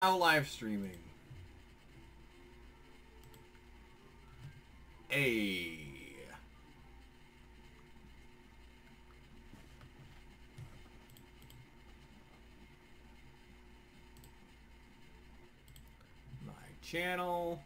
Now live streaming. Hey. My channel.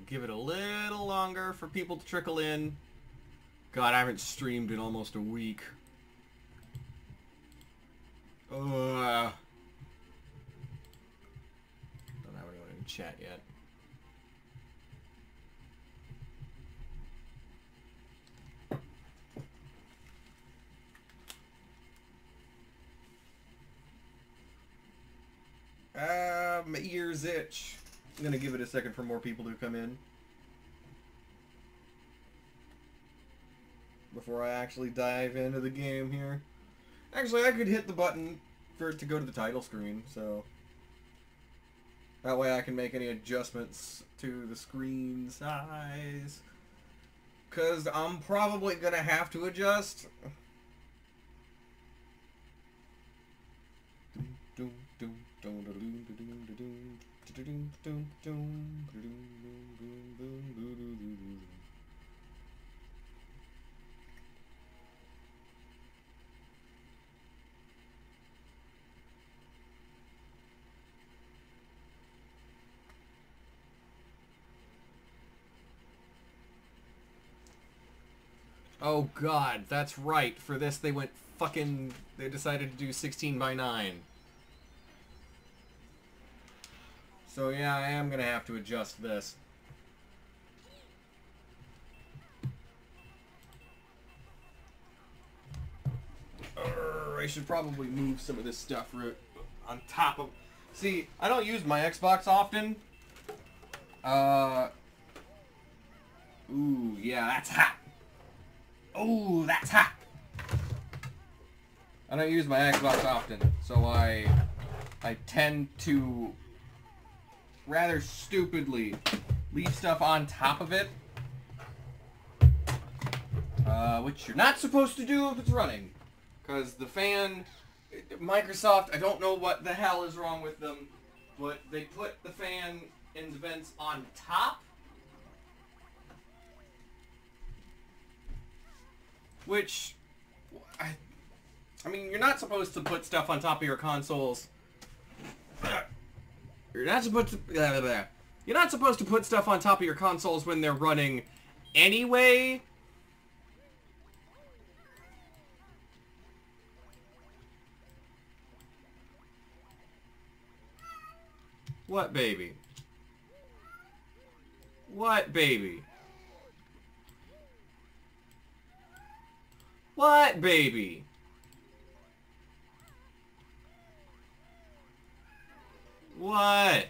Give it a little longer for people to trickle in. God, I haven't streamed in almost a week. Don't have anyone in chat yet. My ears itch. I'm gonna give it a second for more people to come in before I actually dive into the game here. Actually, I could hit the button for it to go to the title screen, so that way I can make any adjustments to the screen size, because I'm probably gonna have to adjust. Oh god, that's right. For this they went fucking... They decided to do 16 by 9. So yeah, I am gonna have to adjust this. I should probably move some of this stuff on top of... See, I don't use my Xbox often. Ooh, yeah, that's hot. Ooh, that's hot. I don't use my Xbox often, so I tend to rather stupidly leave stuff on top of it, which you're not supposed to do if it's running, because the fan, Microsoft, I don't know what the hell is wrong with them, but they put the fan and the vents on top, which, I mean, you're not supposed to put stuff on top of your consoles. You're not supposed to put stuff on top of your consoles when they're running anyway. What baby? What baby? What baby? What?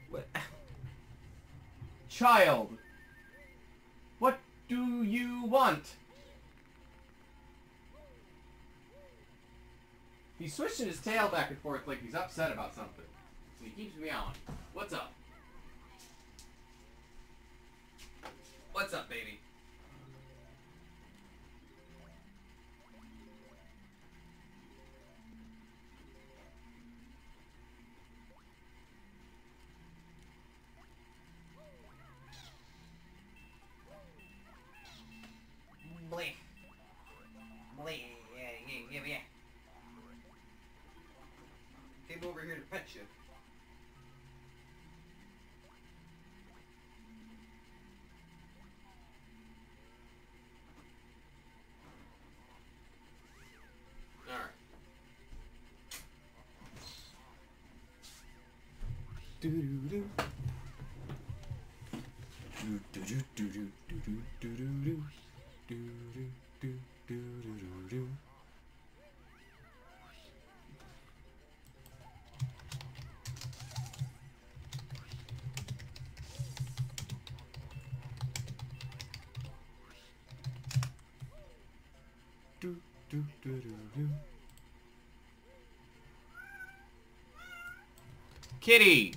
What? Child, what do you want? He's switching his tail back and forth like he's upset about something. So he keeps meowing. What's up? What's up, baby? Bleh. Bleh. Yeah. Came over here to pet you. Alright. Kitty!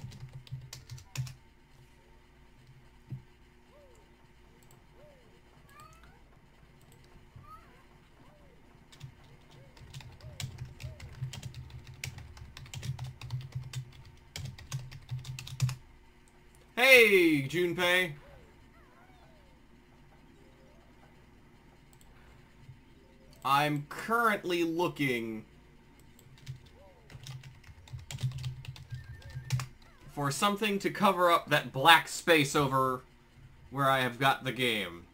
Hey, Junpei! I'm currently looking for something to cover up that black space over where I have got the game.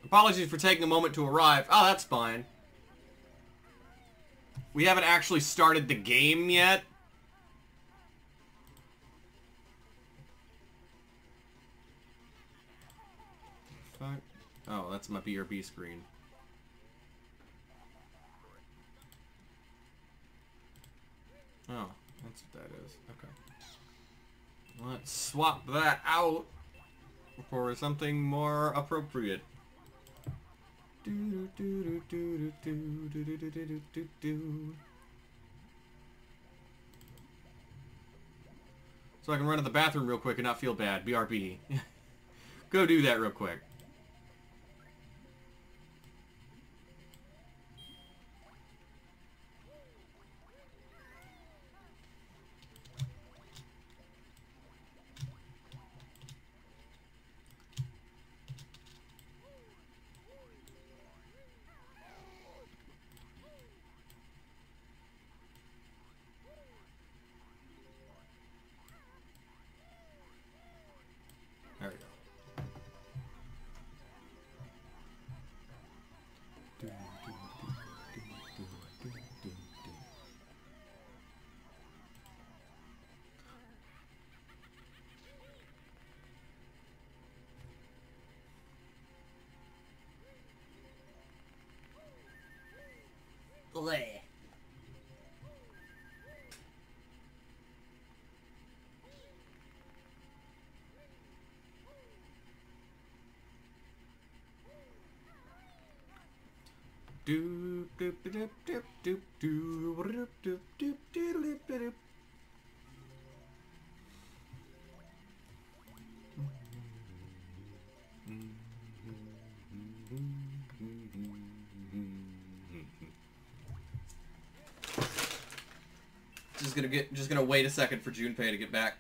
Apologies for taking a moment to arrive. Oh, that's fine. We haven't actually started the game yet. Fuck. Oh, that's my BRB screen. Oh, that's what that is. Okay. Let's swap that out for something more appropriate. So I can run to the bathroom real quick and not feel bad. BRB. Go do that real quick. There we go. Bleh. Do doop doop doop doop doop doop doop doop doop doop. Just gonna wait a second for Junpei to get back.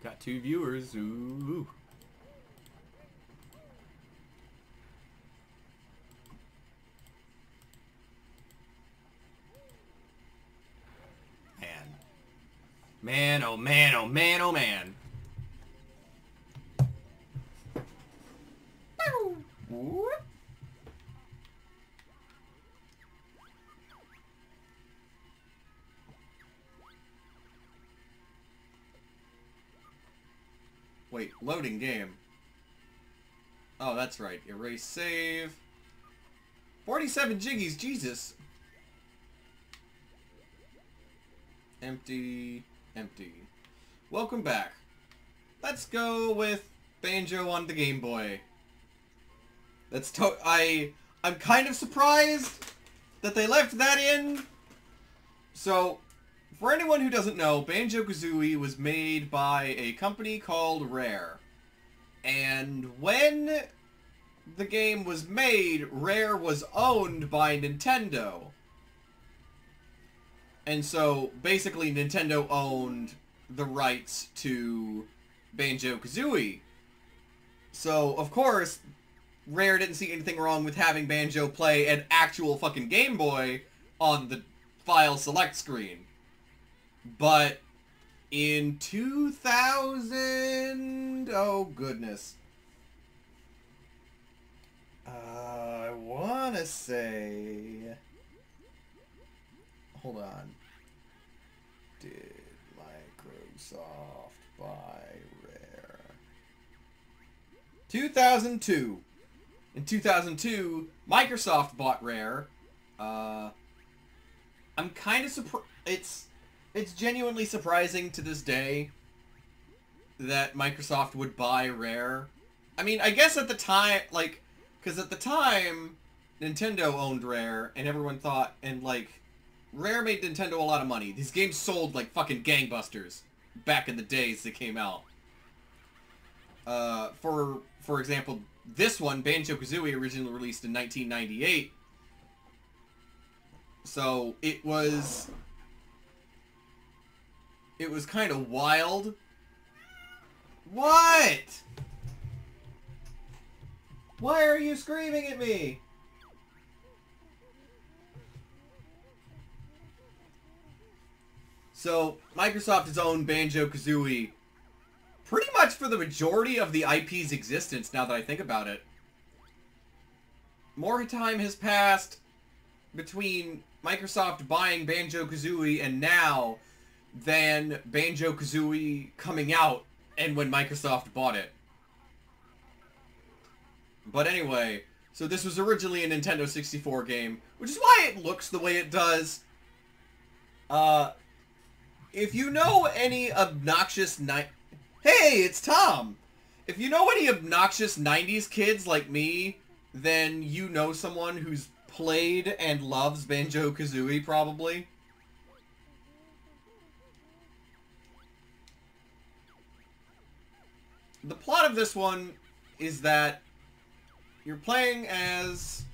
Got 2 viewers. Ooh. Man, oh man, oh man, oh man. Wait, loading game. Oh, that's right. Erase save. 47 jiggies, Jesus. Empty. Empty. Welcome back. Let's go with Banjo on the Game Boy. I'm kind of surprised that they left that in. So, for anyone who doesn't know, Banjo Kazooie was made by a company called Rare. And when the game was made, Rare was owned by Nintendo. And so, basically, Nintendo owned the rights to Banjo Kazooie. So, of course, Rare didn't see anything wrong with having Banjo play an actual fucking Game Boy on the file select screen. But in 2000... oh, goodness. I want to say... hold on. Did Microsoft buy Rare? 2002. In 2002, Microsoft bought Rare. I'm kind of surprised. It's genuinely surprising to this day that Microsoft would buy Rare. I mean, I guess at the time, like, because at the time, Nintendo owned Rare, and everyone thought, and like, Rare made Nintendo a lot of money. These games sold like fucking gangbusters back in the days they came out. For example, this one, Banjo Kazooie, originally released in 1998. So it was kind of wild. What? Why are you screaming at me? So, Microsoft has owned Banjo Kazooie pretty much for the majority of the IP's existence, now that I think about it. More time has passed between Microsoft buying Banjo Kazooie and now than Banjo Kazooie coming out and when Microsoft bought it. But anyway, so this was originally a Nintendo 64 game, which is why it looks the way it does. If you know any obnoxious Hey, it's Tom! If you know any obnoxious 90s kids like me, then you know someone who's played and loves Banjo Kazooie, probably. The plot of this one is that you're playing as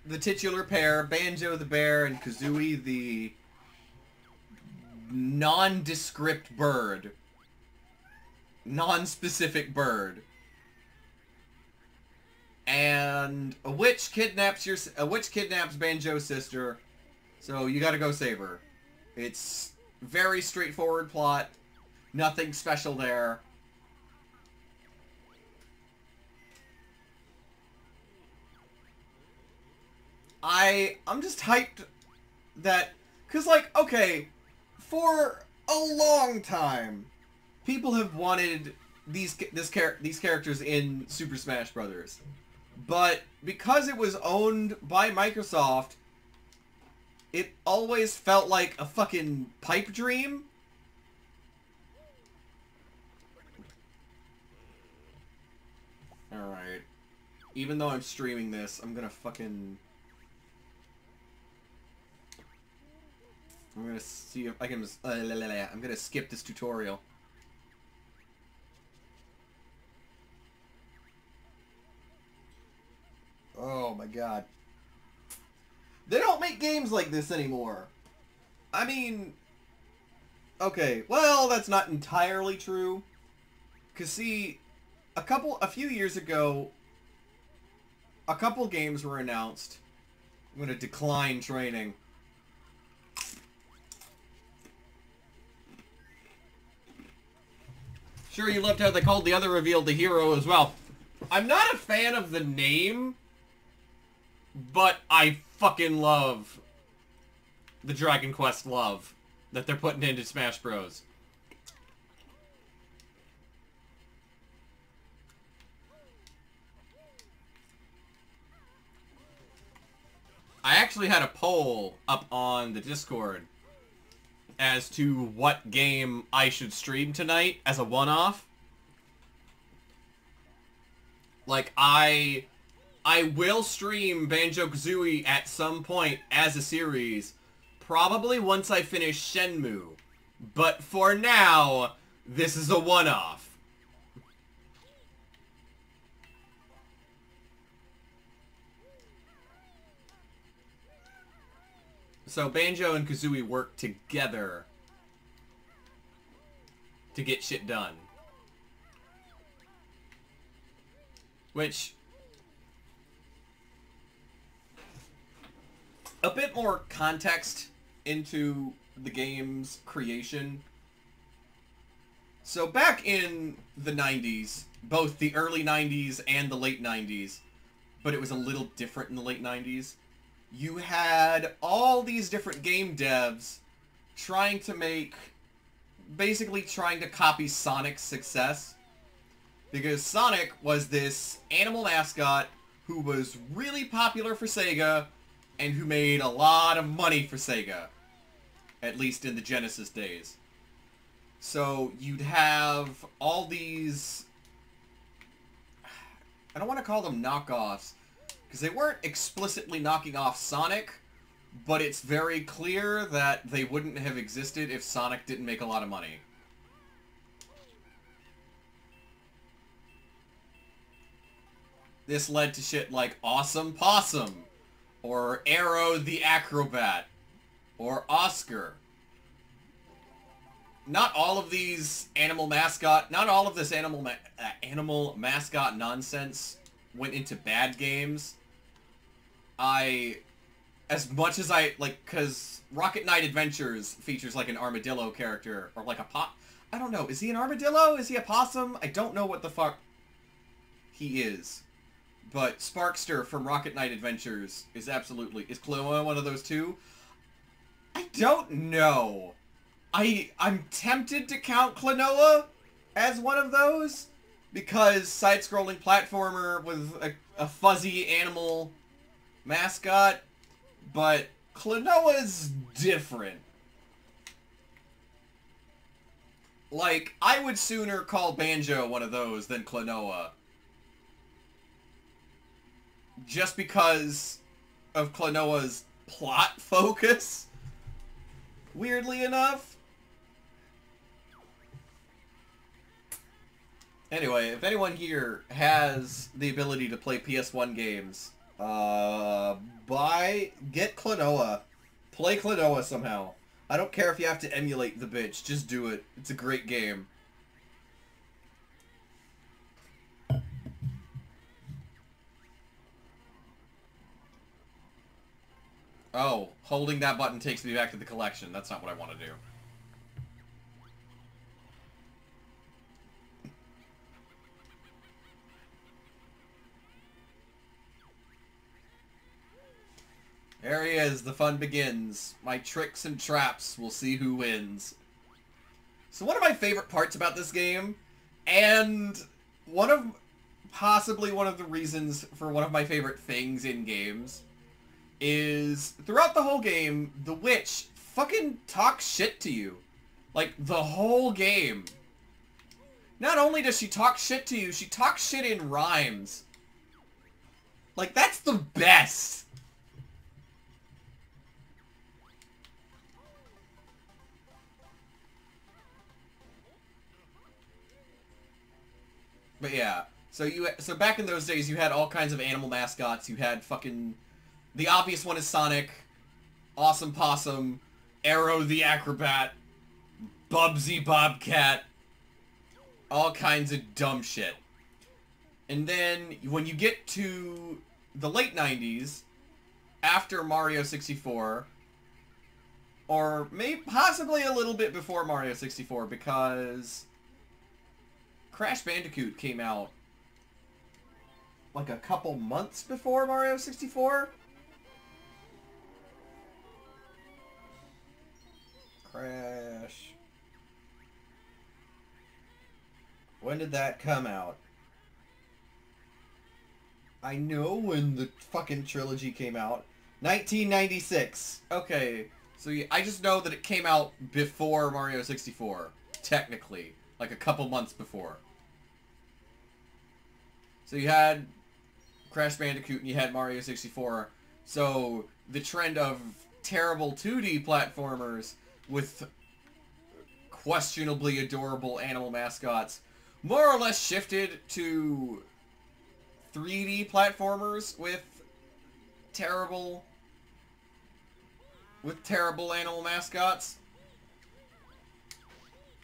the titular pair, Banjo the bear and Kazooie the nondescript bird. Non-specific bird. And a witch kidnaps Banjo's sister, so you gotta go save her. It's very straightforward plot. Nothing special there. I'm just hyped that, cause like, okay, for a long time, people have wanted these characters in Super Smash Brothers, but because it was owned by Microsoft, it always felt like a fucking pipe dream. Alright. Even though I'm streaming this, I'm gonna see if I can... I'm gonna skip this tutorial. Oh my god. They don't make games like this anymore. I mean... okay, well, that's not entirely true. Cause see, a few years ago, a couple games were announced. I'm gonna decline training. Sure, you loved how they called the other reveal the hero as well. I'm not a fan of the name, but I fucking love the Dragon Quest love that they're putting into Smash Bros. I actually had a poll up on the Discord as to what game I should stream tonight as a one-off. Like, I will stream Banjo Kazooie at some point as a series, probably once I finish Shenmue. But for now, this is a one-off. So Banjo and Kazooie work together to get shit done. Which, a bit more context into the game's creation. So back in the 90s, both the early 90s and the late 90s, but it was a little different in the late 90s, you had all these different game devs trying to basically trying to copy Sonic's success. Because Sonic was this animal mascot who was really popular for Sega and who made a lot of money for Sega. At least in the Genesis days. So you'd have all these... I don't want to call them knockoffs, because they weren't explicitly knocking off Sonic, but it's very clear that they wouldn't have existed if Sonic didn't make a lot of money. This led to shit like Awesome Possum, or Arrow the Acrobat, or Oscar. Not all of these not all of this animal mascot nonsense went into bad games. As much as because Rocket Knight Adventures features like an armadillo character, or like I don't know, is he an armadillo? Is he a possum? I don't know what the fuck he is. But Sparkster from Rocket Knight Adventures is Klonoa one of those too? I don't know. I'm tempted to count Klonoa as one of those, because side-scrolling platformer with a fuzzy animal mascot, but Klonoa's different. Like, I would sooner call Banjo one of those than Klonoa. Just because of Klonoa's plot focus, weirdly enough. Anyway, if anyone here has the ability to play PS1 games, get Klonoa. Play Klonoa somehow. I don't care if you have to emulate the bitch, just do it. It's a great game. Oh, holding that button takes me back to the collection. That's not what I want to do. There he is, the fun begins. My tricks and traps, we'll see who wins. So one of my favorite parts about this game, and possibly one of the reasons for one of my favorite things in games, is throughout the whole game, the witch fucking talks shit to you. Like, the whole game. Not only does she talk shit to you, she talks shit in rhymes. Like, that's the best. But yeah, so back in those days, you had all kinds of animal mascots. You had fucking... The obvious one is Sonic, Awesome Possum, Arrow the Acrobat, Bubsy Bobcat, all kinds of dumb shit. And then when you get to the late 90s, after Mario 64, or maybe possibly a little bit before Mario 64, because Crash Bandicoot came out like a couple months before Mario 64. Crash. When did that come out? I know when the fucking trilogy came out. 1996. Okay, so I just know that it came out before Mario 64. Technically. Like a couple months before. So you had Crash Bandicoot and you had Mario 64. So the trend of terrible 2D platformers with questionably adorable animal mascots more or less shifted to 3D platformers with terrible animal mascots.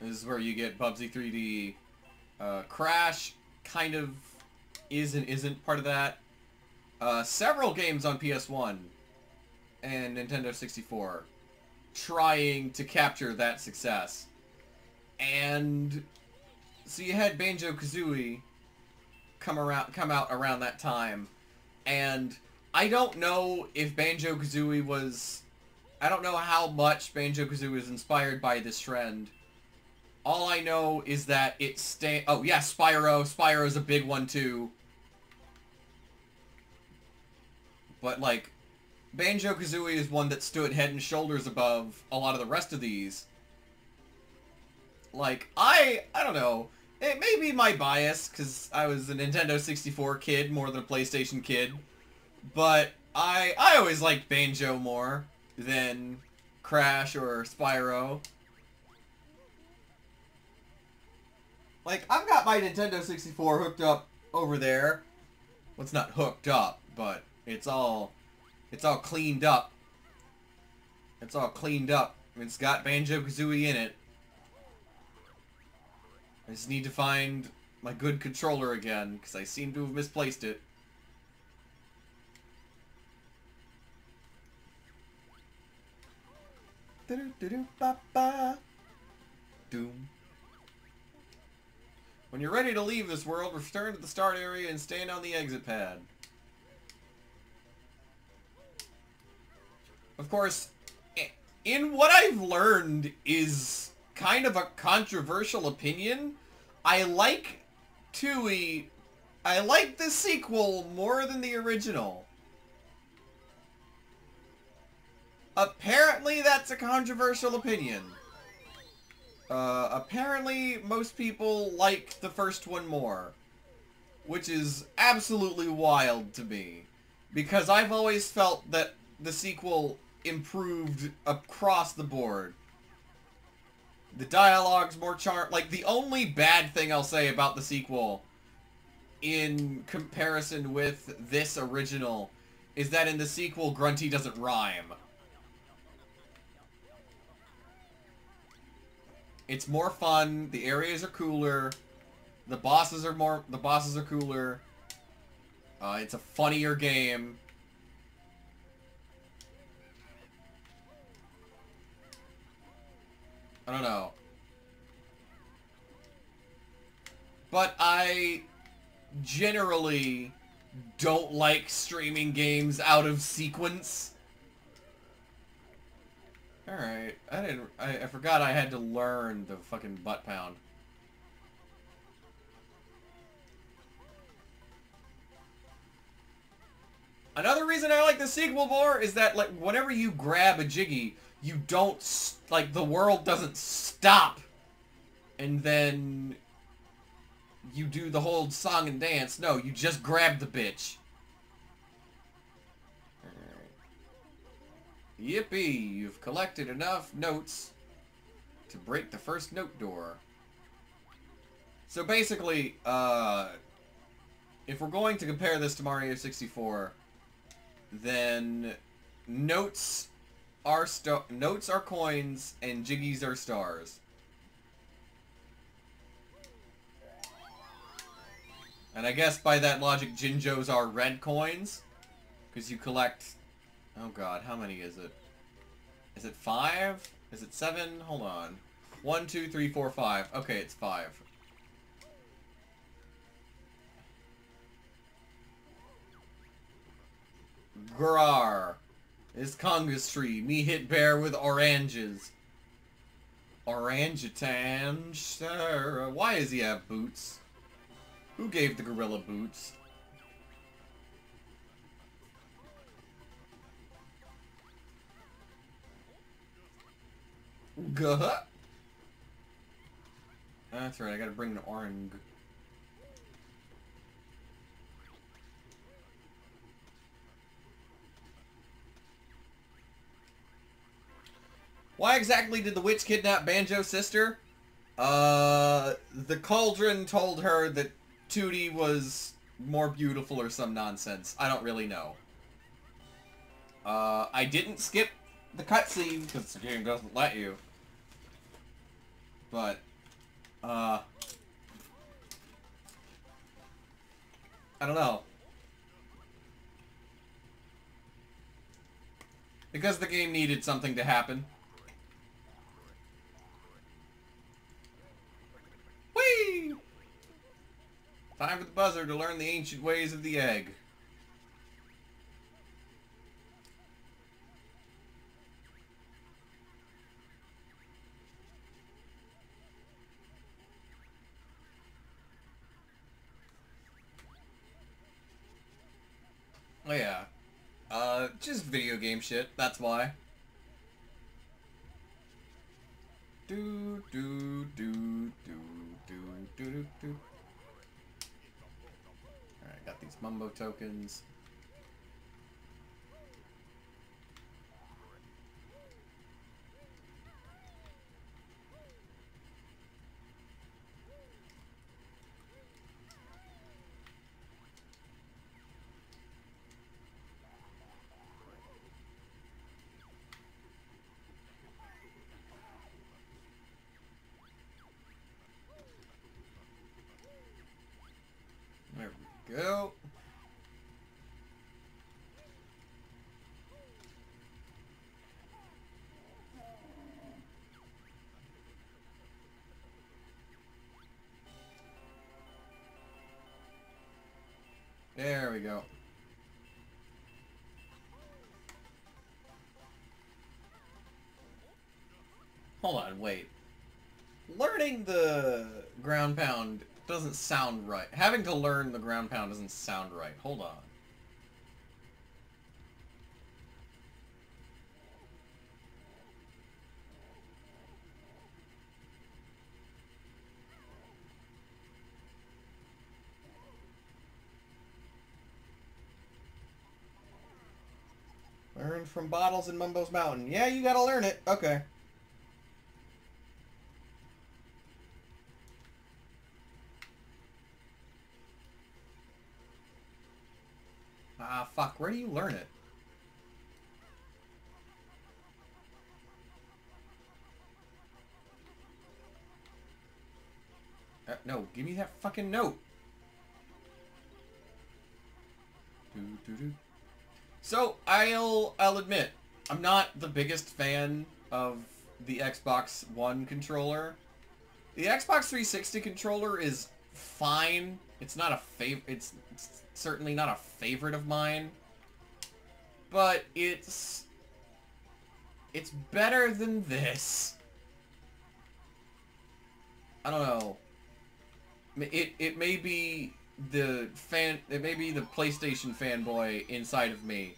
This is where you get Bubsy 3D. Crash kind of is and isn't part of that. Several games on PS1 and Nintendo 64 trying to capture that success. And so you had Banjo Kazooie come out around that time, and I don't know if Banjo Kazooie was... I don't know how much Banjo Kazooie was inspired by this trend. All I know is that it oh yeah, Spyro. Spyro's a big one too. But like, Banjo Kazooie is one that stood head and shoulders above a lot of the rest of these. Like, I don't know. It may be my bias, because I was a Nintendo 64 kid more than a PlayStation kid. But I always liked Banjo more than Crash or Spyro. Like, I've got my Nintendo 64 hooked up over there. Well, it's not hooked up, but it's all cleaned up. It's all cleaned up. It's got Banjo Kazooie in it. I just need to find my good controller again, because I seem to have misplaced it. Doom. When you're ready to leave this world, return to the start area and stand on the exit pad. Of course, in what I've learned is kind of a controversial opinion, I like Tooie. I like the sequel more than the original. Apparently that's a controversial opinion. Apparently most people like the first one more, which is absolutely wild to me, because I've always felt that the sequel improved across the board. The dialogue's more like, the only bad thing I'll say about the sequel in comparison with this original is that in the sequel, Grunty doesn't rhyme. It's more fun, the areas are cooler, the bosses are cooler, it's a funnier game. I don't know. But I generally don't like streaming games out of sequence. Alright, I forgot I had to learn the fucking butt pound. Another reason I like the sequel more is that, like, whenever you grab a Jiggy, you don't, like, the world doesn't stop. And then you do the whole song and dance. No, you just grab the bitch. Yippee! You've collected enough notes to break the first note door. So basically, if we're going to compare this to Mario 64, then notes are coins and Jiggies are stars. And I guess by that logic, Jinjos are red coins. Because you collect... Oh god, how many is it? Is it 5? Is it 7? Hold on. 1, 2, 3, 4, 5. Okay, it's 5. Grar. Is Congus tree. Me hit bear with oranges. Orangutan. Sure. Why does he have boots? Who gave the gorilla boots? Gah. That's right, I gotta bring the orang. Why exactly did the witch kidnap Banjo's sister? The cauldron told her that Tootie was more beautiful or some nonsense. I don't really know. I didn't skip the cutscene because the game doesn't let you. But, I don't know. Because the game needed something to happen. Whee! Time for the buzzer to learn the ancient ways of the egg. Oh yeah. Just video game shit, that's why. Do do do do do do do. Alright, got these mumbo tokens. There we go. There we go. Hold on, wait. Learning the ground pound doesn't sound right. Having to learn the ground pound doesn't sound right. Hold on. Learn from bottles in Mumbo's Mountain. Yeah, you gotta learn it. Okay. Ah, fuck. Where do you learn it? No, give me that fucking note. So, I'll admit, I'm not the biggest fan of the Xbox One controller. The Xbox 360 controller is fine. It's not a it's certainly not a favorite of mine. But it's better than this. I don't know. It may be the PlayStation fanboy inside of me,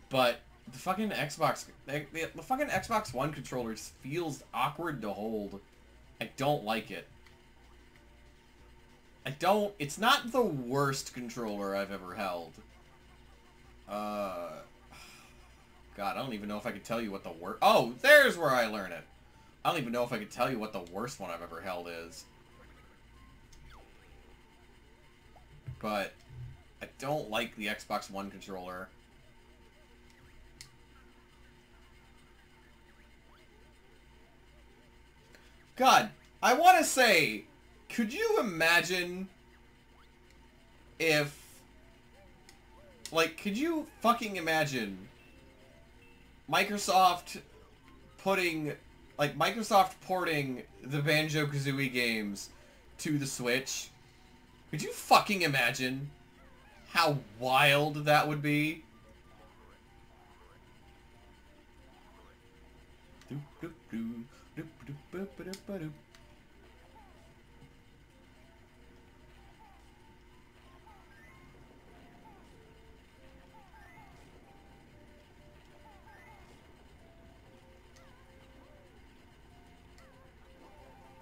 but the fucking Xbox One controller just feels awkward to hold. I don't like it. It's not the worst controller I've ever held. God, I don't even know if I could tell you what the worst... Oh, there's where I learn it. I don't even know if I could tell you what the worst one I've ever held is. But I don't like the Xbox One controller. God, I want to say, could you imagine if... Like, could you fucking imagine Microsoft putting... Like, Microsoft porting the Banjo Kazooie games to the Switch? Could you fucking imagine how wild that would be?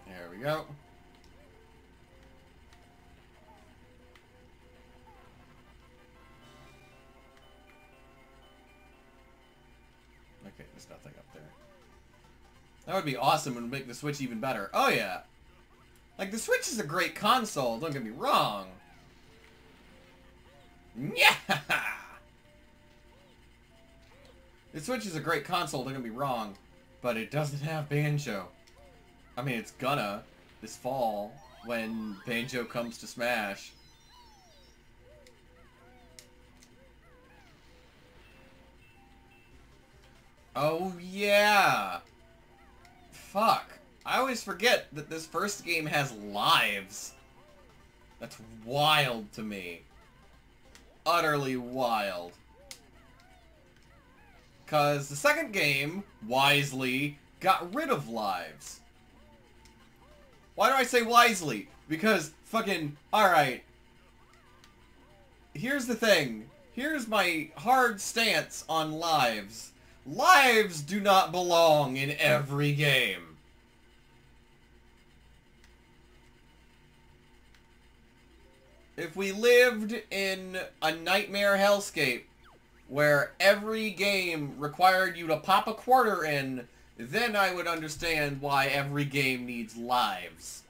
There we go. Okay, there's nothing up there. That would be awesome and make the Switch even better. Oh yeah. Like, the Switch is a great console, don't get me wrong. Yeah. The Switch is a great console, don't get me wrong, but it doesn't have Banjo. I mean, it's gonna this fall when Banjo comes to Smash. Oh, yeah. Fuck. I always forget that this first game has lives. That's wild to me. Utterly wild. Because the second game, wisely, got rid of lives. Why do I say wisely? Because fucking, alright. Here's the thing. Here's my hard stance on lives. Lives do not belong in every game. If we lived in a nightmare hellscape where every game required you to pop a quarter in, then I would understand why every game needs lives.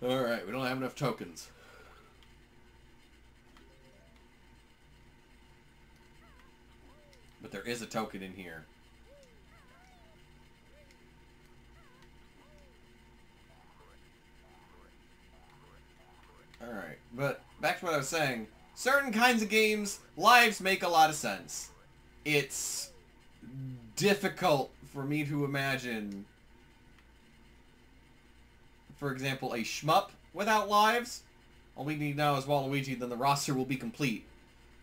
Alright, we don't have enough tokens. But there is a token in here. Alright, but back to what I was saying. Certain kinds of games, lives make a lot of sense. It's difficult for me to imagine, for example, a shmup without lives. All we need now is Waluigi, then the roster will be complete.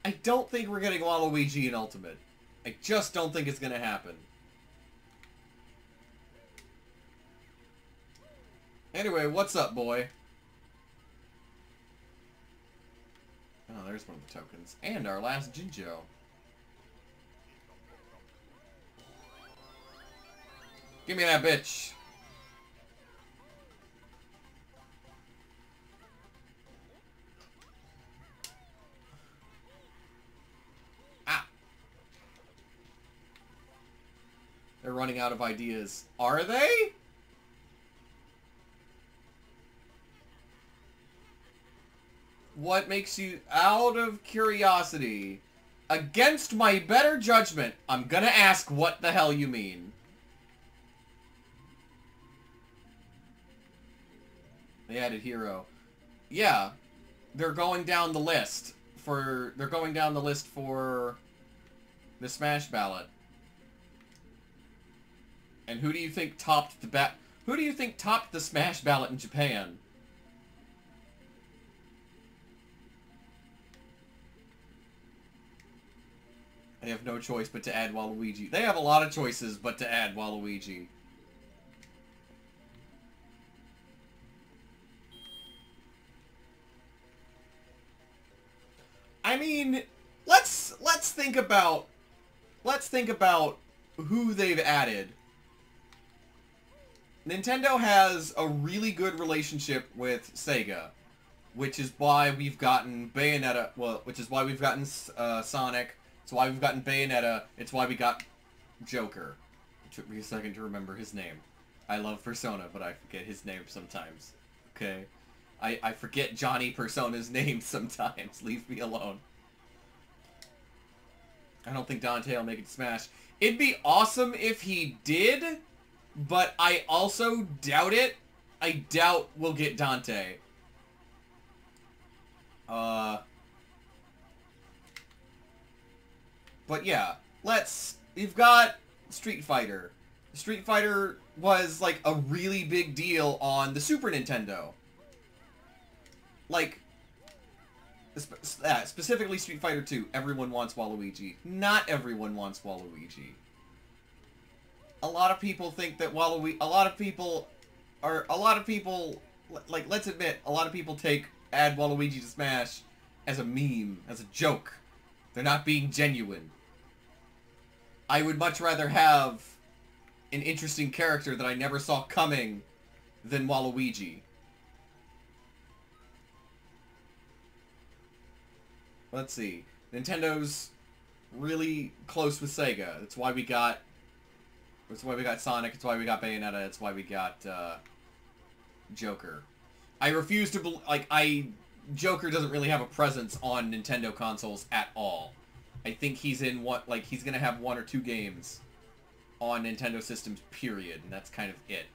I don't think we're getting Waluigi in Ultimate. I just don't think it's gonna happen. Anyway, what's up, boy? Oh, there's one of the tokens. And our last Jinjo. Give me that bitch. They're running out of ideas. Are they? What makes you... Out of curiosity, against my better judgment, I'm gonna ask what the hell you mean. They added hero. Yeah. They're going down the list for... They're going down the list for the Smash ballot. And who do you think topped the Who do you think topped the Smash ballot in Japan? They have no choice but to add Waluigi. They have a lot of choices but to add Waluigi. I mean, let's think about who they've added. Nintendo has a really good relationship with Sega, which is why we've gotten Bayonetta, well, which is why we've gotten Sonic, it's why we've gotten Bayonetta, it's why we got Joker. It took me a second to remember his name. I love Persona, but I forget his name sometimes. Okay? I forget Johnny Persona's name sometimes. Leave me alone. I don't think Dante will make it to Smash. It'd be awesome if he did, but I also doubt it. I doubt we'll get Dante. But yeah, we've got Street Fighter. Street Fighter was, like, a really big deal on the Super Nintendo. Like, specifically Street Fighter 2, everyone wants Waluigi. Not everyone wants Waluigi. A lot of people think that Waluigi... Like, let's admit, a lot of people add Waluigi to Smash as a meme, as a joke. They're not being genuine. I would much rather have an interesting character that I never saw coming than Waluigi. Let's see. Nintendo's really close with Sega. That's why we got Sonic. It's why we got Bayonetta. It's why we got Joker. I refuse to Joker doesn't really have a presence on Nintendo consoles at all. I think he's in he's gonna have 1 or 2 games on Nintendo systems, period, and that's kind of it.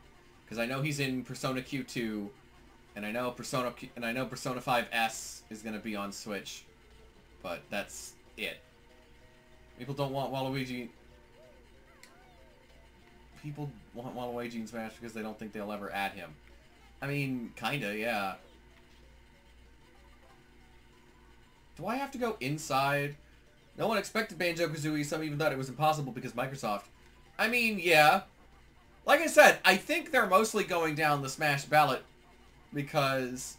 Because I know he's in Persona Q2, and I know Persona 5S is gonna be on Switch, but that's it. People don't want Waluigi. People want Waluigi in Smash because they don't think they'll ever add him. I mean, kinda, yeah. Do I have to go inside? No one expected Banjo Kazooie, some even thought it was impossible because Microsoft. I mean, yeah. Like I said, I think they're mostly going down the Smash ballot because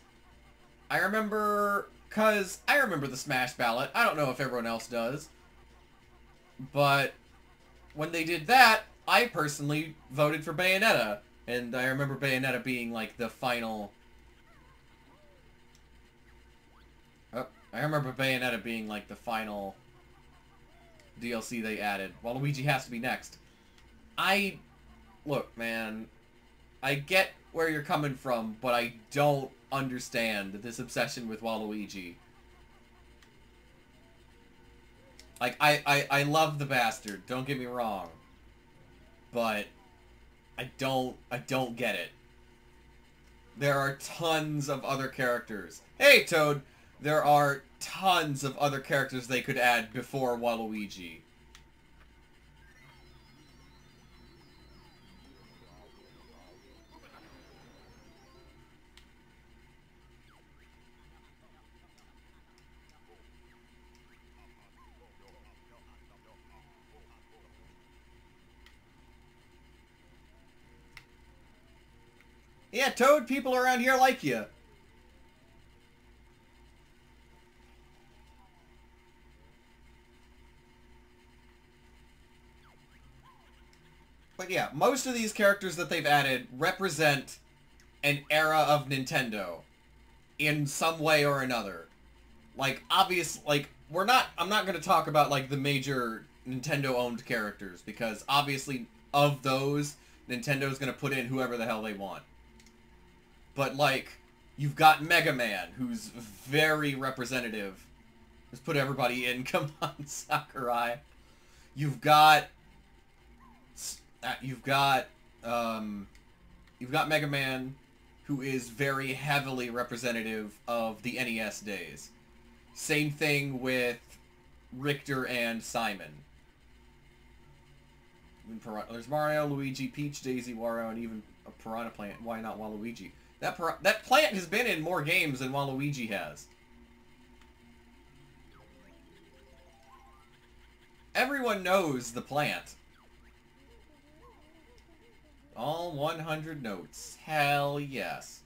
I remember the Smash ballot. I don't know if everyone else does. But when they did that, I personally voted for Bayonetta. And I remember Bayonetta being like the final... I remember Bayonetta being like the final DLC they added. Waluigi has to be next. Look, man, I get where you're coming from, but I don't understand this obsession with Waluigi. Like, I love the bastard, don't get me wrong. But I don't get it. There are tons of other characters. Hey, Toad! There are tons of other characters they could add before Waluigi. Yeah, Toad, people around here like you. But yeah, most of these characters that they've added represent an era of Nintendo in some way or another. Like, I'm not going to talk about, like, the major Nintendo-owned characters, because obviously of those, Nintendo's going to put in whoever the hell they want. But, like, you've got Mega Man, who's very representative. Just put everybody in. Come on, Sakurai. You've got Mega Man, who is very heavily representative of the NES days. Same thing with Richter and Simon. There's Mario, Luigi, Peach, Daisy, Wario, and even a Piranha Plant. Why not Waluigi? That plant has been in more games than Waluigi has. Everyone knows the plant. All 100 notes. Hell yes.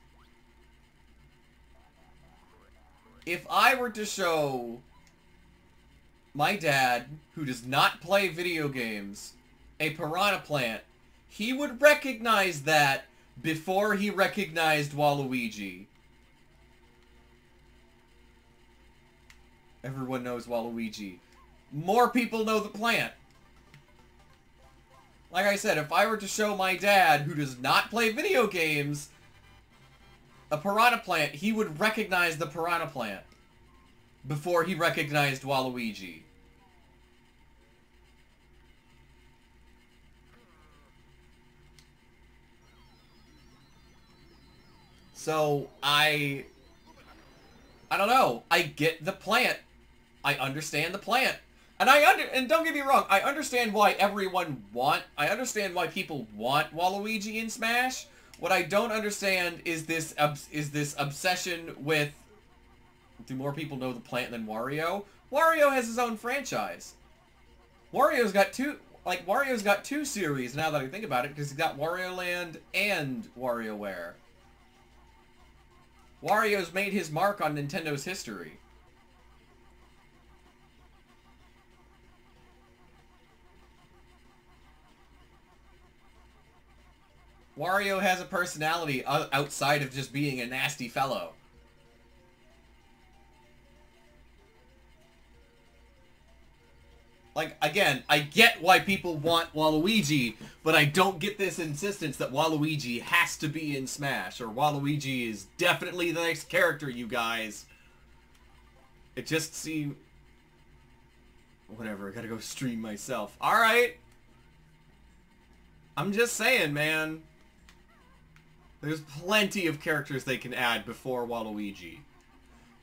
If I were to show my dad, who does not play video games, a Piranha Plant, he would recognize that before he recognized Waluigi. Everyone knows Waluigi. More people know the plant. Like I said, if I were to show my dad, who does not play video games, a Piranha Plant, he would recognize the Piranha Plant before he recognized Waluigi. So I don't know. I get the plant. I understand the plant. And don't get me wrong, I understand why I understand why people want Waluigi in Smash. What I don't understand is this obsession with, do more people know the plant than Wario? Wario has his own franchise. Wario's got two series now that I think about it, because he's got Wario Land and WarioWare. Wario's made his mark on Nintendo's history. Wario has a personality outside of just being a nasty fellow. Like, again, I get why people want Waluigi, but I don't get this insistence that Waluigi has to be in Smash, or Waluigi is definitely the next character, you guys. It just seems... Whatever, I gotta go stream myself. Alright! I'm just saying, man. There's plenty of characters they can add before Waluigi.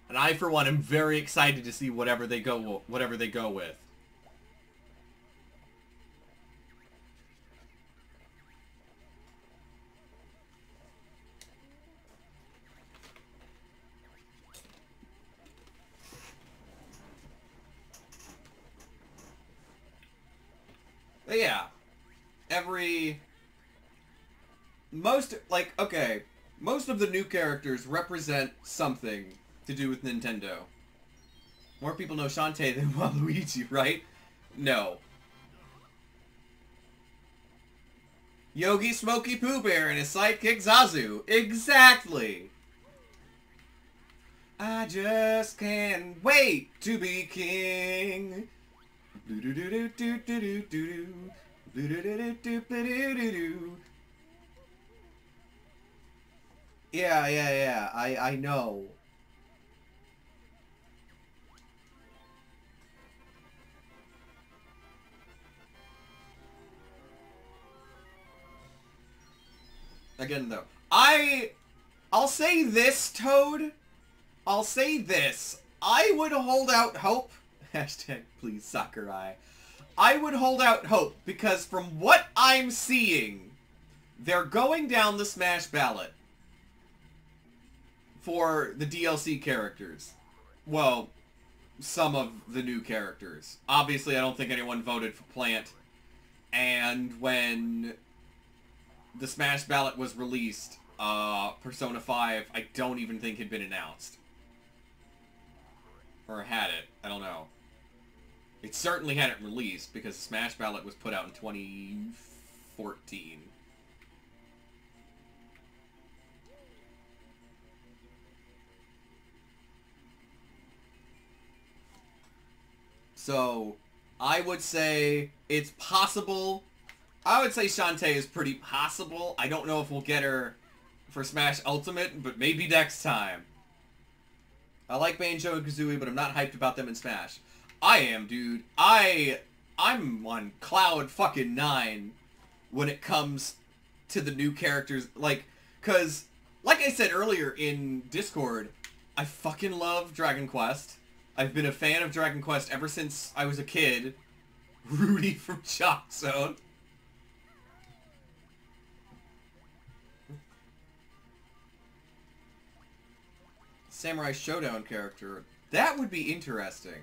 And I, for one, am very excited to see whatever they go with. But yeah. Most of the new characters represent something to do with Nintendo. More people know Shantae than Waluigi, right? No. Yogi Smoky Pooh Bear and his sidekick Zazu. Exactly! I just can't wait to be king. Yeah. I know. Again, though, I'll say this, Toad. I'll say this. I would hold out hope. Hashtag please Sakurai. I would hold out hope because from what I'm seeing, they're going down the Smash ballot for the DLC characters. Well, some of the new characters. Obviously, I don't think anyone voted for Plant. And when the Smash ballot was released, Persona 5, I don't even think had been announced. Or had it. I don't know. It certainly hadn't released because the Smash ballot was put out in 2014. So, I would say it's possible. I would say Shantae is pretty possible. I don't know if we'll get her for Smash Ultimate, but maybe next time. I like Banjo and Kazooie, but I'm not hyped about them in Smash. I am, dude. I'm on cloud fucking 9 when it comes to the new characters. Like, cause, like I said earlier in Discord, I fucking love Dragon Quest. I've been a fan of Dragon Quest ever since I was a kid. Rudy from Chalk Zone. Samurai Showdown character. That would be interesting.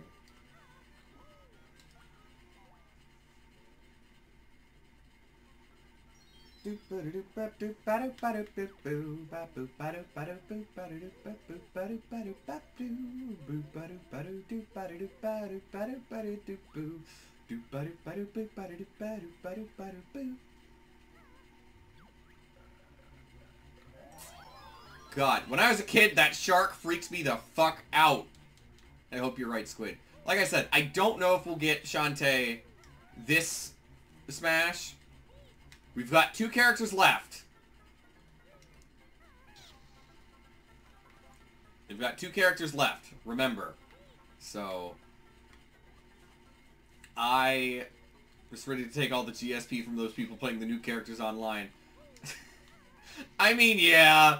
God, when I was a kid, that shark freaks me the fuck out. I hope you're right, Squid. Like I said, I don't know if we'll get Shantae this Smash. We've got 2 characters left. We've got 2 characters left, remember. So, I was ready to take all the GSP from those people playing the new characters online. I mean, yeah.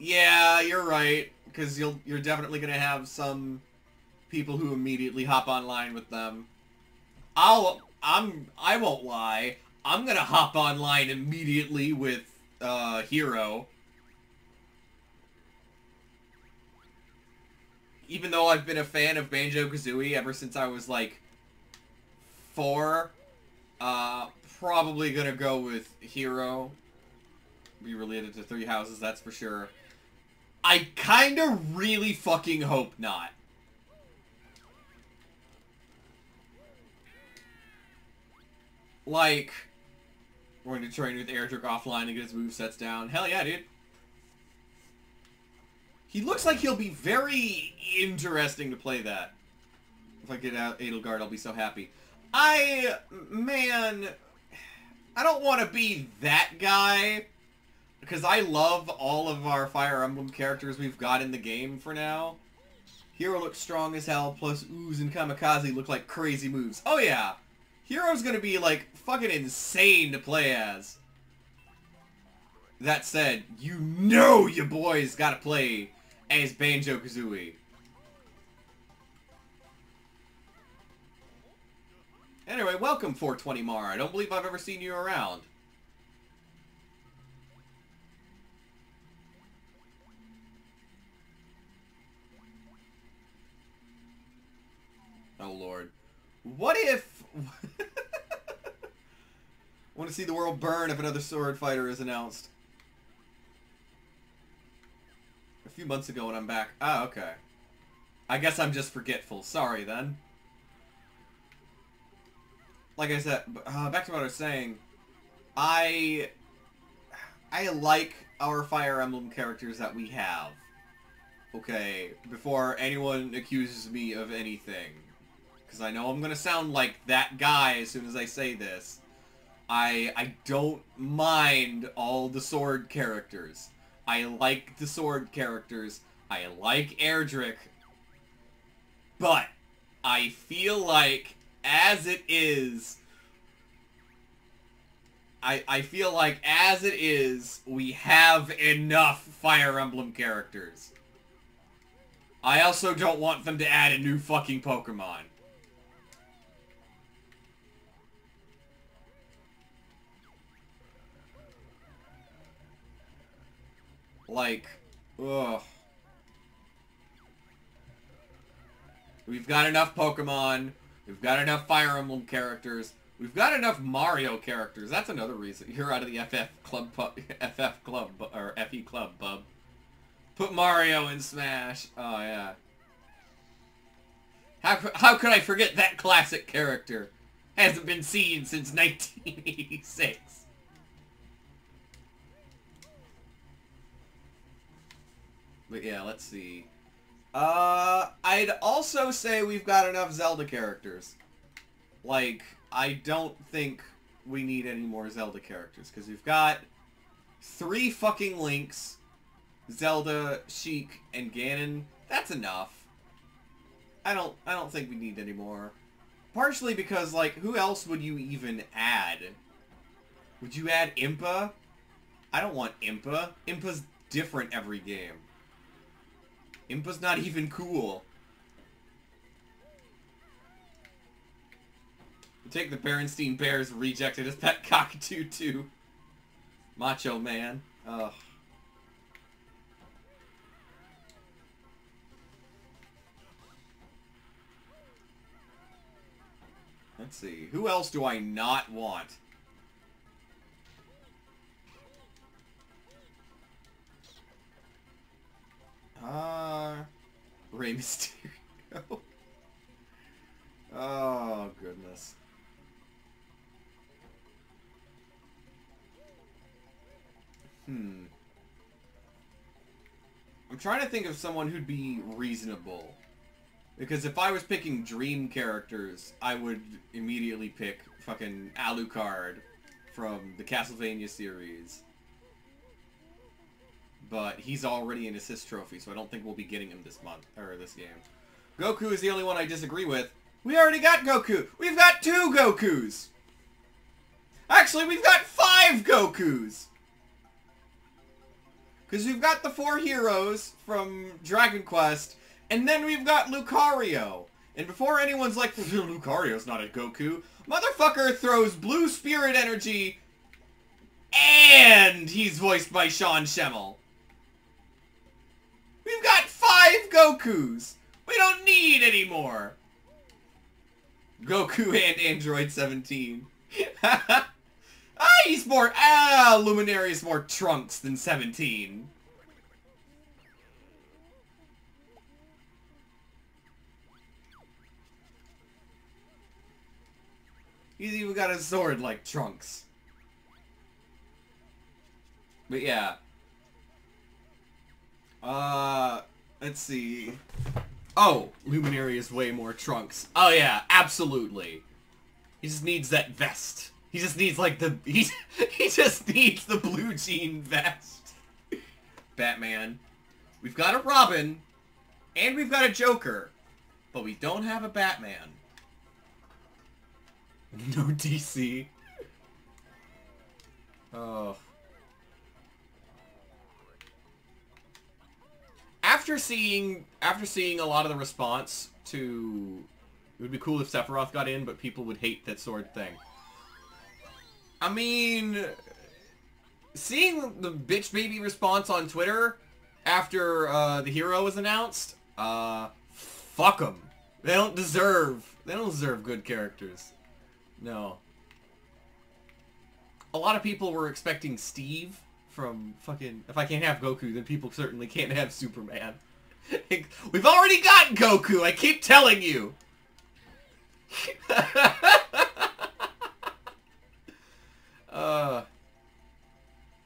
Yeah, you're right. Because you're definitely gonna have some people who immediately hop online with them. I won't lie. I'm gonna hop online immediately with Hero. Even though I've been a fan of Banjo Kazooie ever since I was like 4, probably gonna go with Hero. Be related to Three Houses, that's for sure. I kinda really fucking hope not. Like, we're going to train with Erdrick offline to get his movesets down. Hell yeah, dude. He looks like he'll be very interesting to play that. If I get out Edelgard, I'll be so happy. Man, I don't want to be that guy. Because I love all of our Fire Emblem characters we've got in the game for now. Hero looks strong as hell, plus Ooze and Kamikaze look like crazy moves. Oh yeah! Hero's gonna be, like, fucking insane to play as. That said, you know your boy's gotta play as Banjo Kazooie. Anyway, welcome 420 Mar. I don't believe I've ever seen you around. Oh lord. What if... want to see the world burn if another sword fighter is announced. A few months ago when I'm back. Ah, okay. I guess I'm just forgetful. Sorry, then. Like I said, back to what I was saying. I like our Fire Emblem characters that we have. Okay, before anyone accuses me of anything. Because I know I'm going to sound like that guy as soon as I say this. I don't mind all the sword characters. I like the sword characters. I like Erdrick. But I feel like, as it is... I feel like, as it is, we have enough Fire Emblem characters. I also don't want them to add a new fucking Pokemon. Like, ugh. We've got enough Pokemon. We've got enough Fire Emblem characters. We've got enough Mario characters. That's another reason. You're out of the FF Club, or FE Club, bub. Put Mario in Smash. Oh, yeah. How could I forget that classic character? Hasn't been seen since 1986. But yeah, let's see. I'd also say we've got enough Zelda characters. Like, I don't think we need any more Zelda characters, because we've got 3 fucking Links, Zelda, Sheik, and Ganon. That's enough. I don't think we need any more. Partially because, like, who else would you even add? Would you add Impa? I don't want Impa. Impa's different every game. Impa's not even cool. Take the Berenstein Bears rejected as pet cockatoo too. Macho Man. Ugh. Let's see. Who else do I not want? Rey Mysterio. Oh, goodness. I'm trying to think of someone who'd be reasonable. Because if I was picking dream characters, I would immediately pick fucking Alucard from the Castlevania series. But he's already an assist trophy, so I don't think we'll be getting him this month, or this game. Goku is the only one I disagree with. We already got Goku! We've got 2 Gokus! Actually, we've got 5 Gokus! Because we've got the 4 heroes from Dragon Quest, and then we've got Lucario. And before anyone's like, Lucario's not a Goku, motherfucker throws blue spirit energy, and he's voiced by Sean Schemmel. We've got 5 Gokus. We don't need any more. Goku and Android 17. He's more... Luminary is more Trunks than 17. He's even got a sword like Trunks. But yeah. Let's see. Oh, Luminary is way more Trunks. Oh yeah, absolutely. He just needs that vest. He just needs like the he just needs the blue jean vest. Batman. We've got a Robin, and we've got a Joker, but we don't have a Batman. No DC. Oh. After seeing a lot of the response to, it would be cool if Sephiroth got in, but people would hate that sword thing. I mean, seeing the bitch baby response on Twitter after the hero was announced, fuck them. They don't deserve good characters. No. A lot of people were expecting Steve from fucking, if I can't have Goku, then people certainly can't have Superman. We've already got Goku, I keep telling you!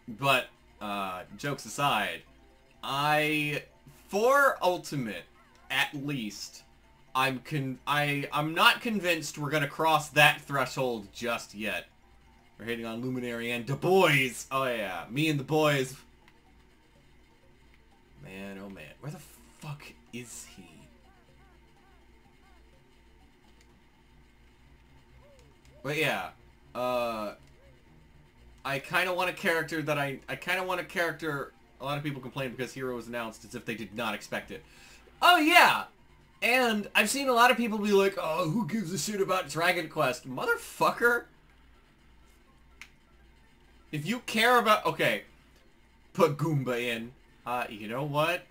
But, jokes aside, for Ultimate, at least, I'm not convinced we're gonna cross that threshold just yet. We're hitting on Luminary and the boys. Oh yeah, me and the boys. Man, oh man, where the fuck is he? But yeah, I kind of want a character that I kind of want a character. A lot of people complain because Hero was announced as if they did not expect it. Oh yeah, and I've seen a lot of people be like, "Oh, who gives a shit about Dragon Quest, motherfucker?" If you care about... Okay, put Goomba in. You know what?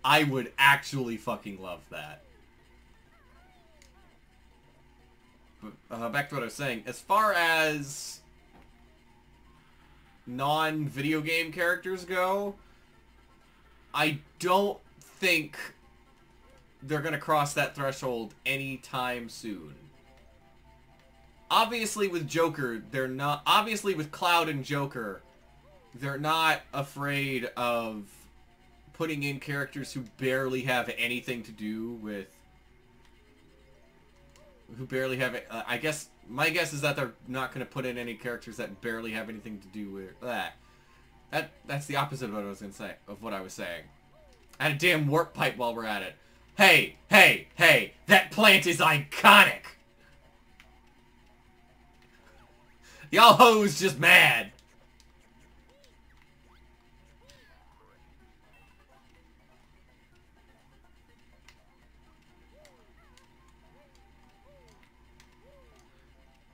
I would actually fucking love that. But, back to what I was saying. As far as non-video game characters go, I don't think they're gonna cross that threshold anytime soon. Obviously with Joker, they're not... Obviously with Cloud and Joker, they're not afraid of putting in characters who barely have anything to do with... Who barely have... I guess... My guess is that they're not going to put in any characters that barely have anything to do with... That's the opposite of what I was going to say. Of what I was saying. I had a damn warp pipe while we're at it. Hey! Hey! Hey! That plant is iconic! Y'all hoes just mad.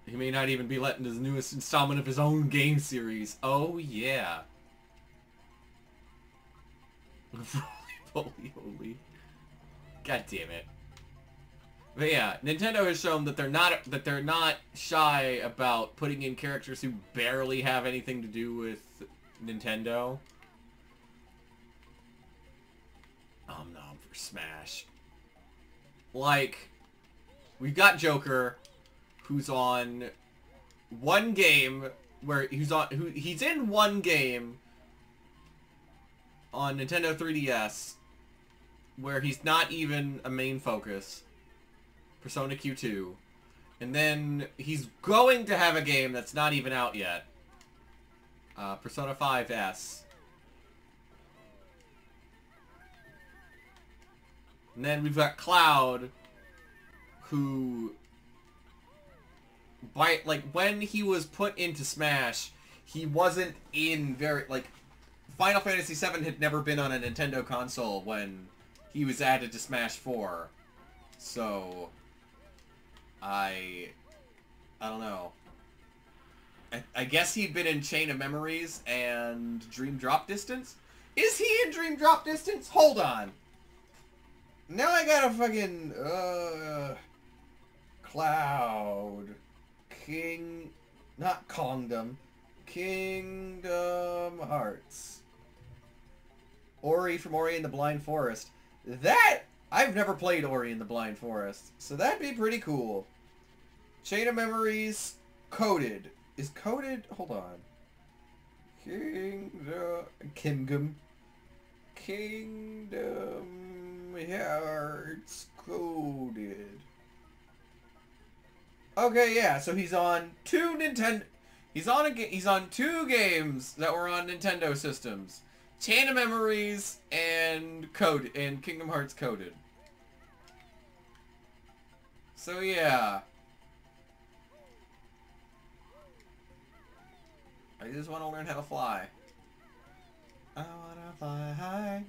He may not even be letting his newest installment of his own game series. Oh yeah. Holy. God damn it. But yeah, Nintendo has shown that they're not shy about putting in characters who barely have anything to do with Nintendo. No, for Smash. Like, we've got Joker, who's on one game where he's in one game on Nintendo 3DS where he's not even a main focus. Persona Q2, and then he's going to have a game that's not even out yet. Persona 5S. And then we've got Cloud, who, when he was put into Smash, he wasn't in Final Fantasy VII had never been on a Nintendo console when he was added to Smash 4. So, I don't know. I guess he'd been in Chain of Memories and Dream Drop Distance? Is he in Dream Drop Distance? Hold on. Now I gotta fucking, Cloud. King... Not Kongdom. Kingdom Hearts. Ori from Ori and the Blind Forest. That... I've never played Ori and the Blind Forest, so that'd be pretty cool. Chain of Memories, Coded. Is Coded... Hold on. Kingdom Hearts Coded. Okay, yeah, so he's on two Nintendo... He's on two games that were on Nintendo systems. Chain of Memories and Kingdom Hearts Coded. So yeah. I just want to learn how to fly. I want to fly high.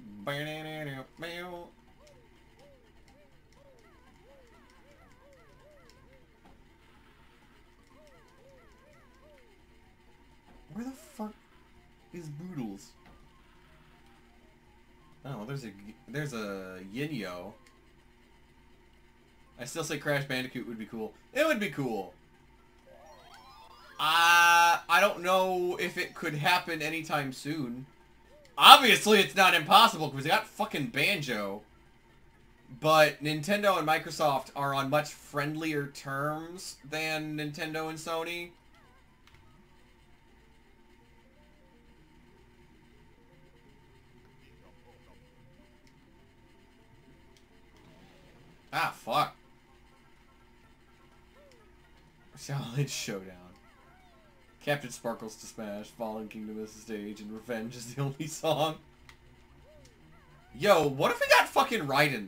Where the fuck is Boodles? Oh, there's a Yin-Yo. I still say Crash Bandicoot would be cool. It would be cool. I don't know if it could happen anytime soon. Obviously, it's not impossible because they got fucking Banjo. But Nintendo and Microsoft are on much friendlier terms than Nintendo and Sony. Ah, fuck. Solid Showdown. Captain Sparkles to Smash, Fallen Kingdom is the stage, and Revenge is the only song. Yo, what if we got fucking Raiden?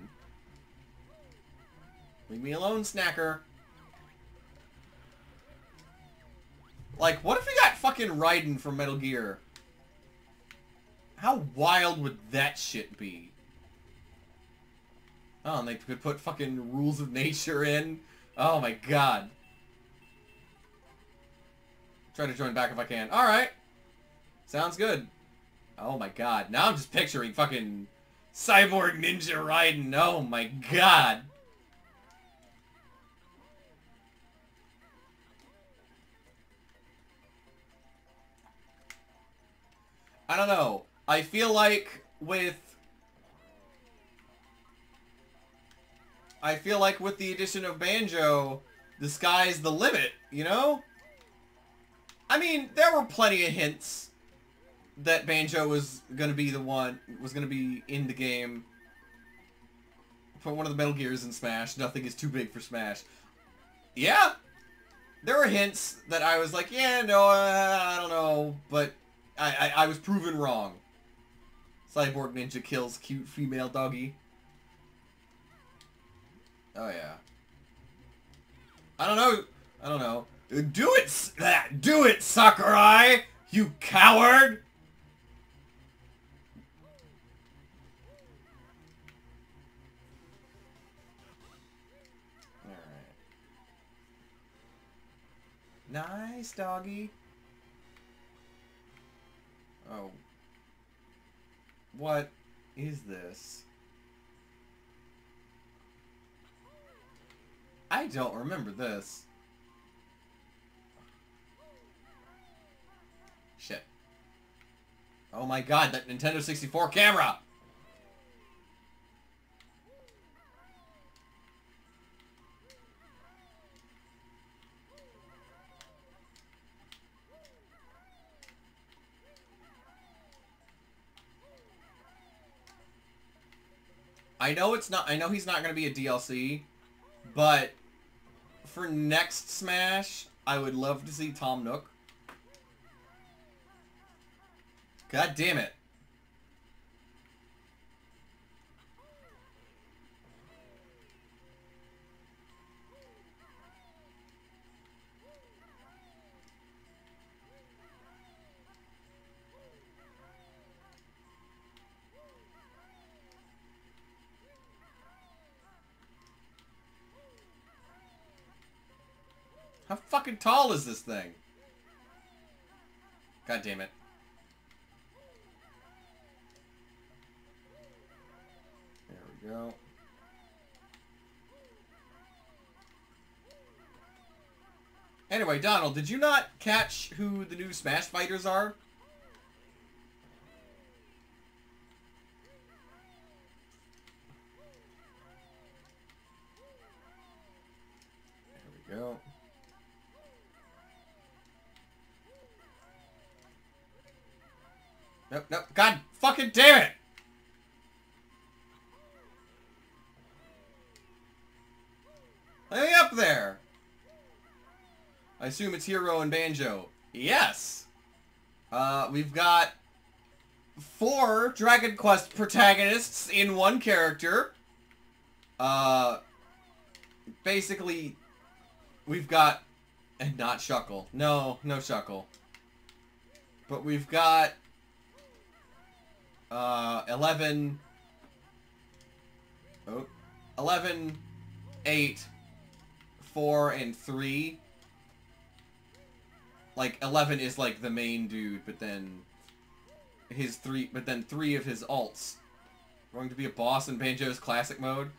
Leave me alone, Snacker. Like, what if we got fucking Raiden from Metal Gear? How wild would that shit be? Oh, and they could put fucking Rules of Nature in. Oh my god. Try to join back if I can. Alright. Sounds good. Oh my god. Now I'm just picturing fucking Cyborg Ninja Raiden. Oh my god. I don't know. I feel like with the addition of Banjo, the sky's the limit, you know? I mean, there were plenty of hints that Banjo was gonna be in the game. For one of the Metal Gears in Smash, nothing is too big for Smash. Yeah! There were hints that I was like, yeah, no, I don't know, but I was proven wrong. Cyborg Ninja kills cute female doggy. Oh yeah. I don't know. Do it, Sakurai! You coward! Alright. Nice, doggy. Oh. What is this? I don't remember this. Shit. Oh my god, that Nintendo 64 camera! I know he's not gonna be a DLC, but for next Smash, I would love to see Tom Nook. God damn it. How fucking tall is this thing? God damn it. There we go. Anyway, Donald, did you not catch who the new Smash Fighters are? There we go. Nope, nope. God fucking damn it! Let me up there! I assume it's Hero and Banjo. Yes! We've got 4 Dragon Quest protagonists in one character. Basically, we've got... And not Shuckle. No, no Shuckle. But we've got... 11... Oh, 11, 8, 4, and 3. Like, 11 is like the main dude, but then his 3 of his alts. Going to be a boss in Banjo's classic mode?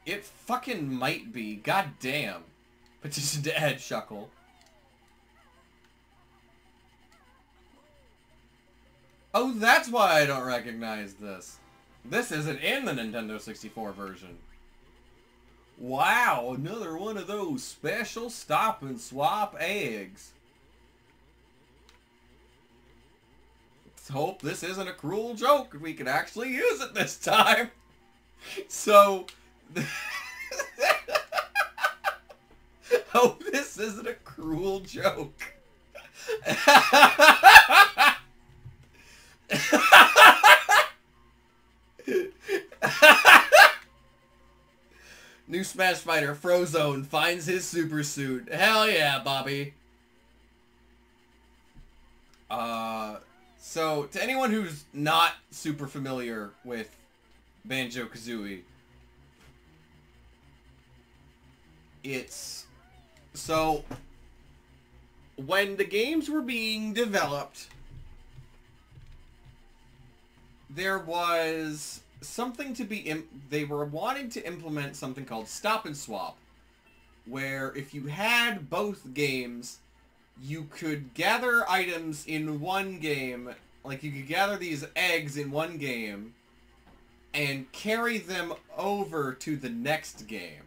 It fucking might be. God damn. Petition to add Shuckle. Oh, that's why I don't recognize this. This isn't in the Nintendo 64 version. Wow, another one of those special stop and swap eggs. Let's hope this isn't a cruel joke. We can actually use it this time. So, hope this isn't a cruel joke. New Smash Fighter, Frozone, finds his super suit. Hell yeah, Bobby. So, to anyone who's not super familiar with Banjo Kazooie, it's... So, when the games were being developed, there was something to be... They were wanting to implement something called Stop and Swap, where if you had both games, you could gather items in one game, like you could gather these eggs in one game, and carry them over to the next game.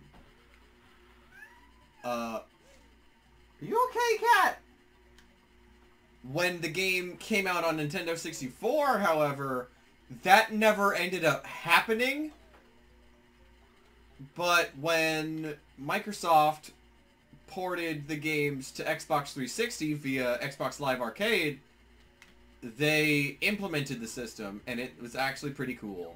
Are you okay, Cat? When the game came out on Nintendo 64, however, that never ended up happening. But when Microsoft ported the games to Xbox 360 via Xbox Live Arcade, they implemented the system, and it was actually pretty cool.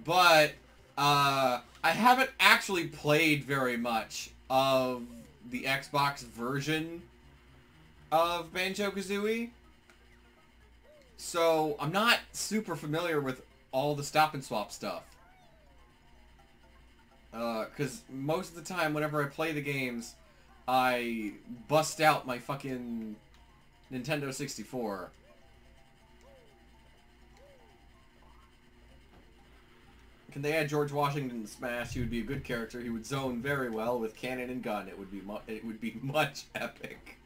But I haven't actually played very much of the Xbox version of Banjo Kazooie, so I'm not super familiar with all the stop and swap stuff. Because most of the time, whenever I play the games, I bust out my fucking Nintendo 64. Can they add George Washington to Smash? He would be a good character. He would zone very well with cannon and gun. It would be much epic.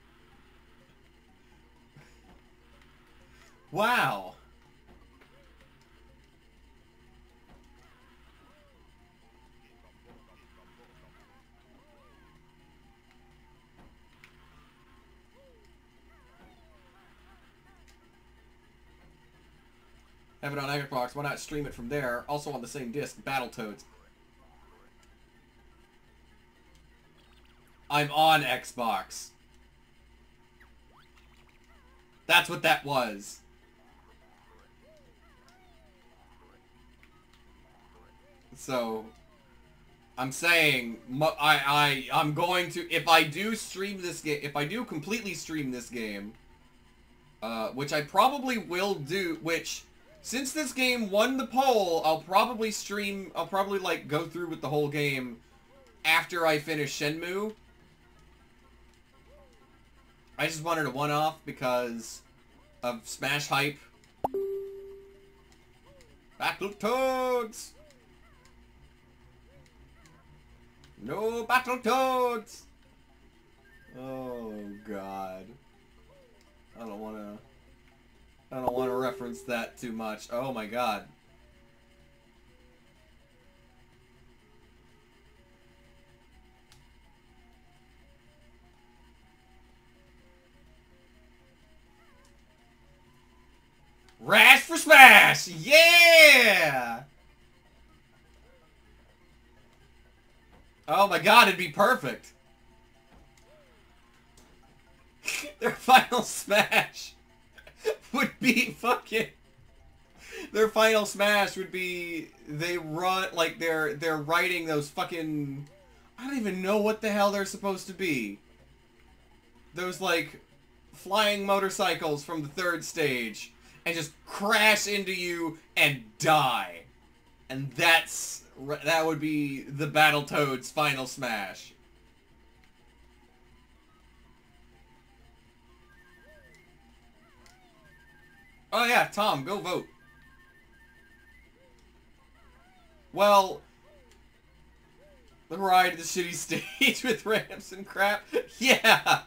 Wow. Have it on Xbox, why not stream it from there? Also on the same disc, Battletoads. I'm on Xbox. That's what that was. So, I'm saying, I'm going to, if I do stream this game, if I do completely stream this game, which I probably will do, which... Since this game won the poll, I'll probably like, go through with the whole game after I finish Shenmue. I just wanted a one-off because of Smash hype. Battletoads! No Battletoads! Oh god. I don't wanna reference that too much. Oh my god. Rash for Smash! Yeah! Oh my god, it'd be perfect. Their final Smash would be fucking... Their final Smash would be... They run... Like, they're riding those fucking... I don't even know what the hell they're supposed to be. Those, like, flying motorcycles from the third stage. And just crash into you and die. And that would be the Battletoads' final Smash. Oh yeah, Tom, go vote. Well, the ride the shitty stage with ramps and crap. Yeah.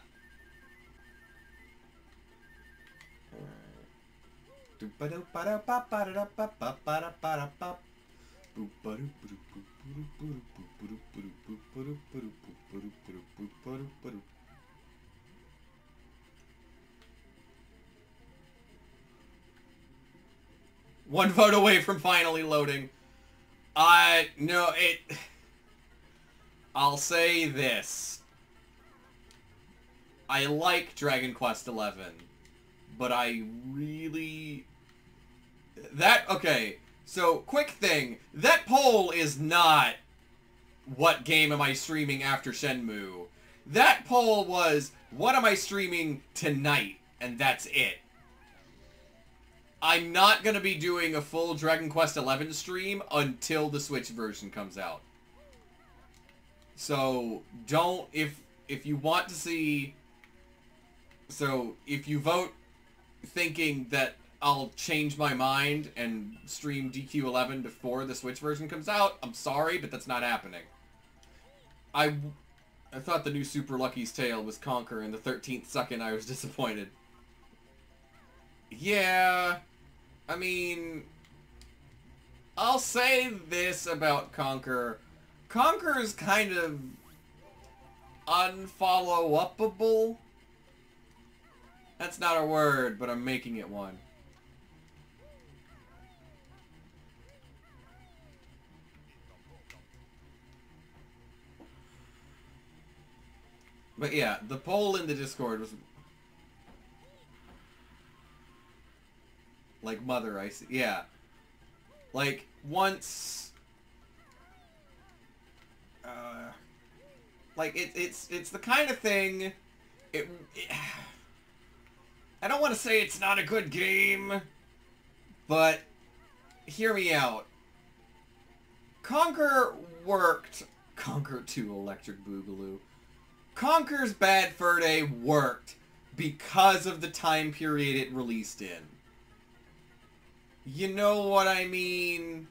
One vote away from finally loading. No, I'll say this. I like Dragon Quest XI, but I really... Okay, so, quick thing. That poll is not, what game am I streaming after Shenmue? That poll was, what am I streaming tonight? And that's it. I'm not going to be doing a full Dragon Quest XI stream until the Switch version comes out. So, don't, if you want to see... So, if you vote thinking that I'll change my mind and stream DQ11 before the Switch version comes out, I'm sorry, but that's not happening. I thought the new Super Lucky's Tale was Conquer, and the 13th second I was disappointed. Yeah, I mean, I'll say this about Conquer. Conquer is kind of unfollow-upable. That's not a word, but I'm making it one. But yeah, the poll in the Discord was... Like, Mother, I see. Yeah. Like, once... like, it's the kind of thing... I don't want to say it's not a good game, but hear me out. Conquer worked. Conquer 2 Electric Boogaloo. Conquer's Bad Fur Day worked because of the time period it released in. You know what I mean?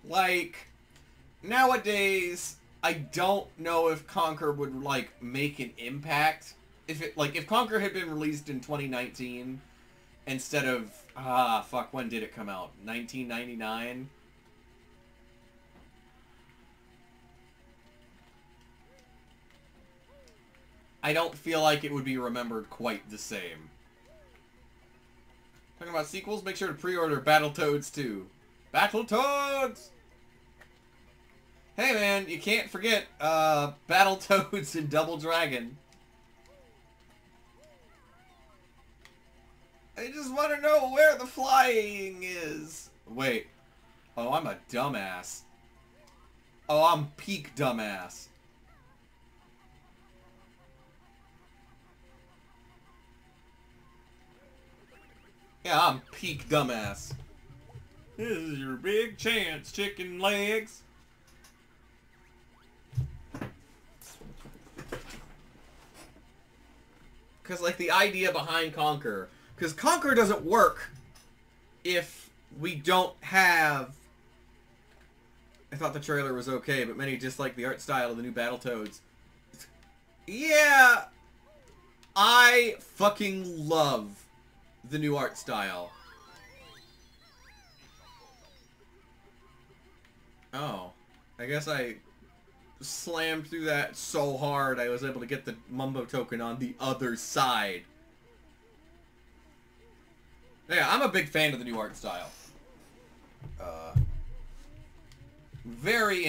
Like, nowadays, I don't know if Conquer would, like, make an impact. If Conquer had been released in 2019, instead of, fuck, when did it come out? 1999? I don't feel like it would be remembered quite the same. Talking about sequels, make sure to pre-order Battletoads 2. Battletoads! Hey man, you can't forget, Battletoads and Double Dragon. I just want to know where the flying is. Wait. Oh, I'm a dumbass. Oh, I'm peak dumbass. Yeah, I'm peak dumbass. This is your big chance, chicken legs. Because, like, the idea behind Conquer... Because Conquer doesn't work if we don't have... I thought the trailer was okay, but many dislike the art style of the new Battletoads. Yeah... I fucking love the new art style. Oh. I guess I slammed through that so hard I was able to get the Mumbo token on the other side. Yeah, I'm a big fan of the new art style. Very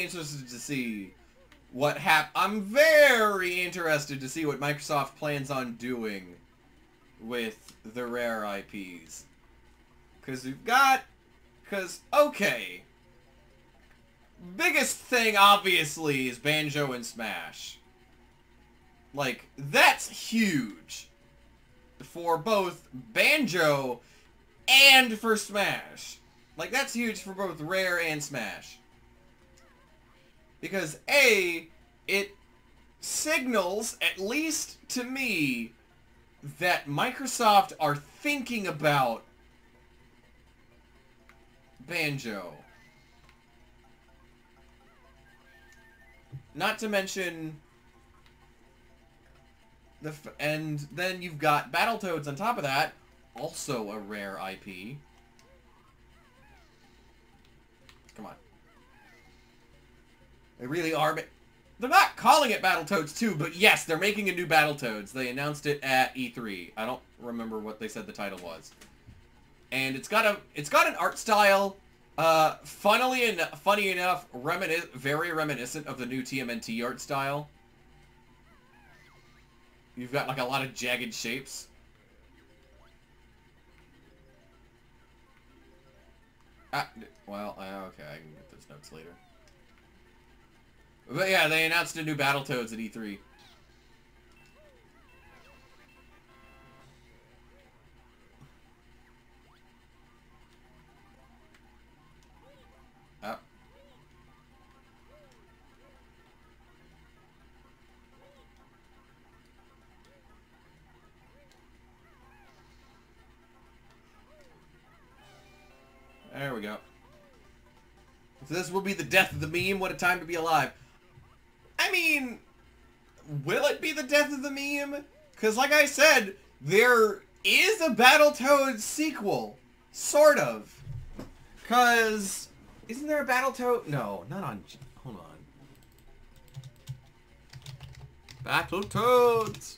interested to see what I'm very interested to see what Microsoft plans on doing with the Rare IPs. Okay. Biggest thing, obviously, is Banjo and Smash. Like, that's huge. For both Banjo and for Smash. Like, that's huge for both Rare and Smash. Because, A, it signals, at least to me, that Microsoft are thinking about Banjo. Not to mention... and then you've got Battletoads on top of that, also a Rare IP. Come on. They really are... They're not calling it Battletoads 2, but yes, they're making a new Battletoads. They announced it at E3. I don't remember what they said the title was. And it's got an art style, funny enough, very reminiscent of the new TMNT art style. You've got like a lot of jagged shapes. Well, okay, I can get those notes later. But yeah, they announced a new Battletoads at E3. There we go. So this will be the death of the meme. What a time to be alive. I mean, will it be the death of the meme? Because like I said, there is a Battletoads sequel. Sort of. Because, isn't there a Battletoad? No, not on... Hold on. Battletoads!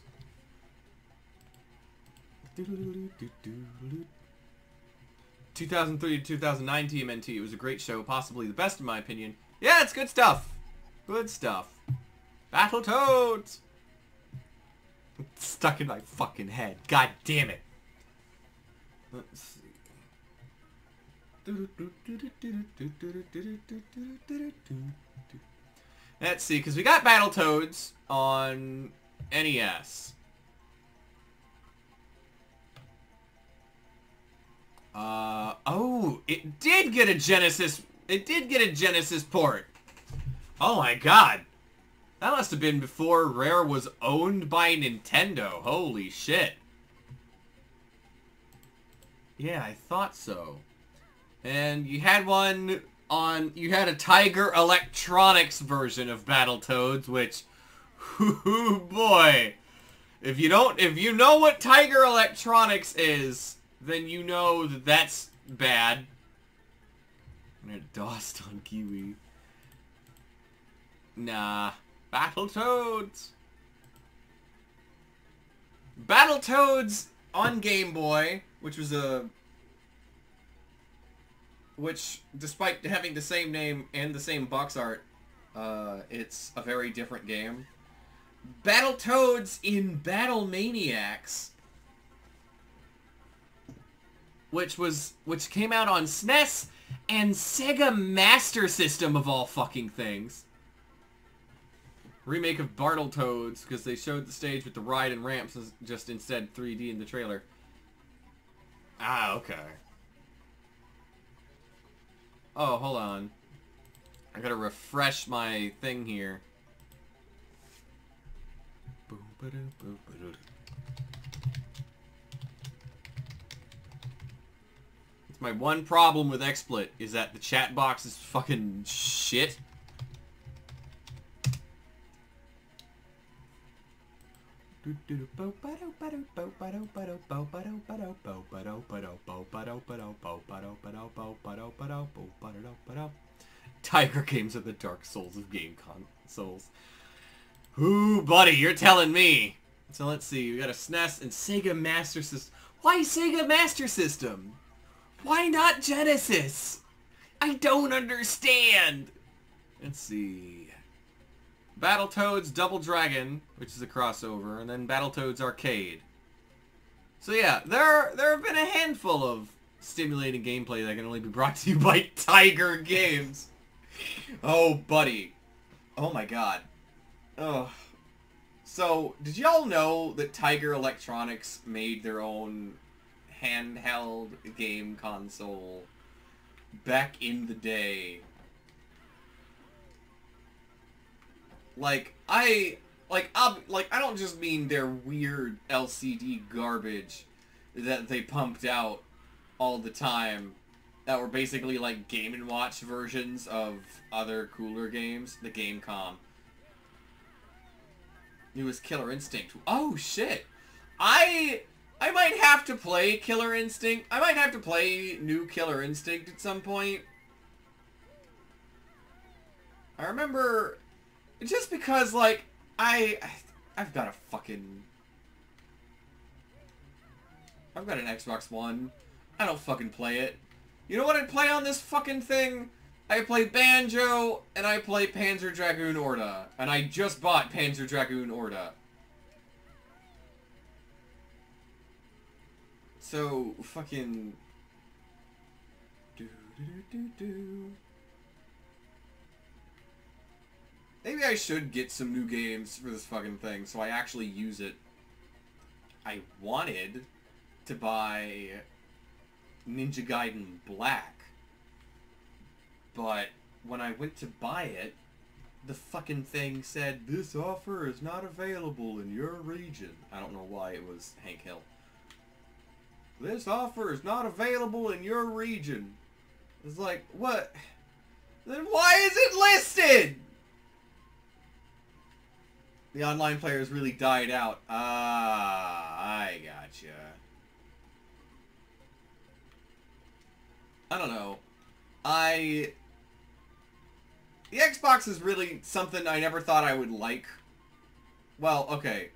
2003 to 2009 TMNT. It was a great show, possibly the best in my opinion. Yeah, it's good stuff. Good stuff. Battletoads! It's stuck in my fucking head. God damn it. Let's see. Let's see, because we got Battletoads on NES. Oh, it did get a Genesis. It did get a Genesis port. Oh my god. That must have been before Rare was owned by Nintendo. Holy shit. Yeah, I thought so. And you had one on... You had a Tiger Electronics version of Battletoads, which... Hoo boy. If you know what Tiger Electronics is, then you know that that's bad. I'm gonna DOSed on Kiwi. Nah. Battletoads. Battletoads on Game Boy, which was a... Which, despite having the same name and the same box art, it's a very different game. Battletoads in Battle Maniacs, which came out on SNES and Sega Master System of all fucking things. remake of Bartletoads, because they showed the stage with the ride and ramps as just instead 3D in the trailer. Ah, okay. Oh, hold on. I gotta refresh my thing here. It's my one problem with XSplit, is that the chat box is fucking shit. Tiger games are the Dark Souls of game consoles. Ooh, buddy, you're telling me. So let's see, we got a SNES and Sega Master System. Why Sega Master System? Why not Genesis? I don't understand. Let's see. Battletoads Double Dragon, which is a crossover, and then Battletoads Arcade. So yeah, there have been a handful of stimulating gameplay that can only be brought to you by Tiger Games. Oh, buddy. Oh my god. Oh. So, did y'all know that Tiger Electronics made their own handheld game console back in the day? I don't just mean their weird LCD garbage that they pumped out all the time that were basically like Game & Watch versions of other cooler games. The Gamecom. It was Killer Instinct. Oh shit! I might have to play Killer Instinct. I might have to play new Killer Instinct at some point. I remember, just because like I've got an Xbox One. I don't fucking play it. You know what I play on this fucking thing? I play Banjo, and I play Panzer Dragoon Orta. And I just bought Panzer Dragoon Orta. So, fucking... Maybe I should get some new games for this fucking thing, so I actually use it. I wanted to buy Ninja Gaiden Black. But when I went to buy it, the fucking thing said, "This offer is not available in your region." I don't know why it was Hank Hill. "This offer is not available in your region." It's like, what? Then why is it listed? The online players really died out. Ah, I gotcha. I don't know. The Xbox is really something I never thought I would like. Well, okay.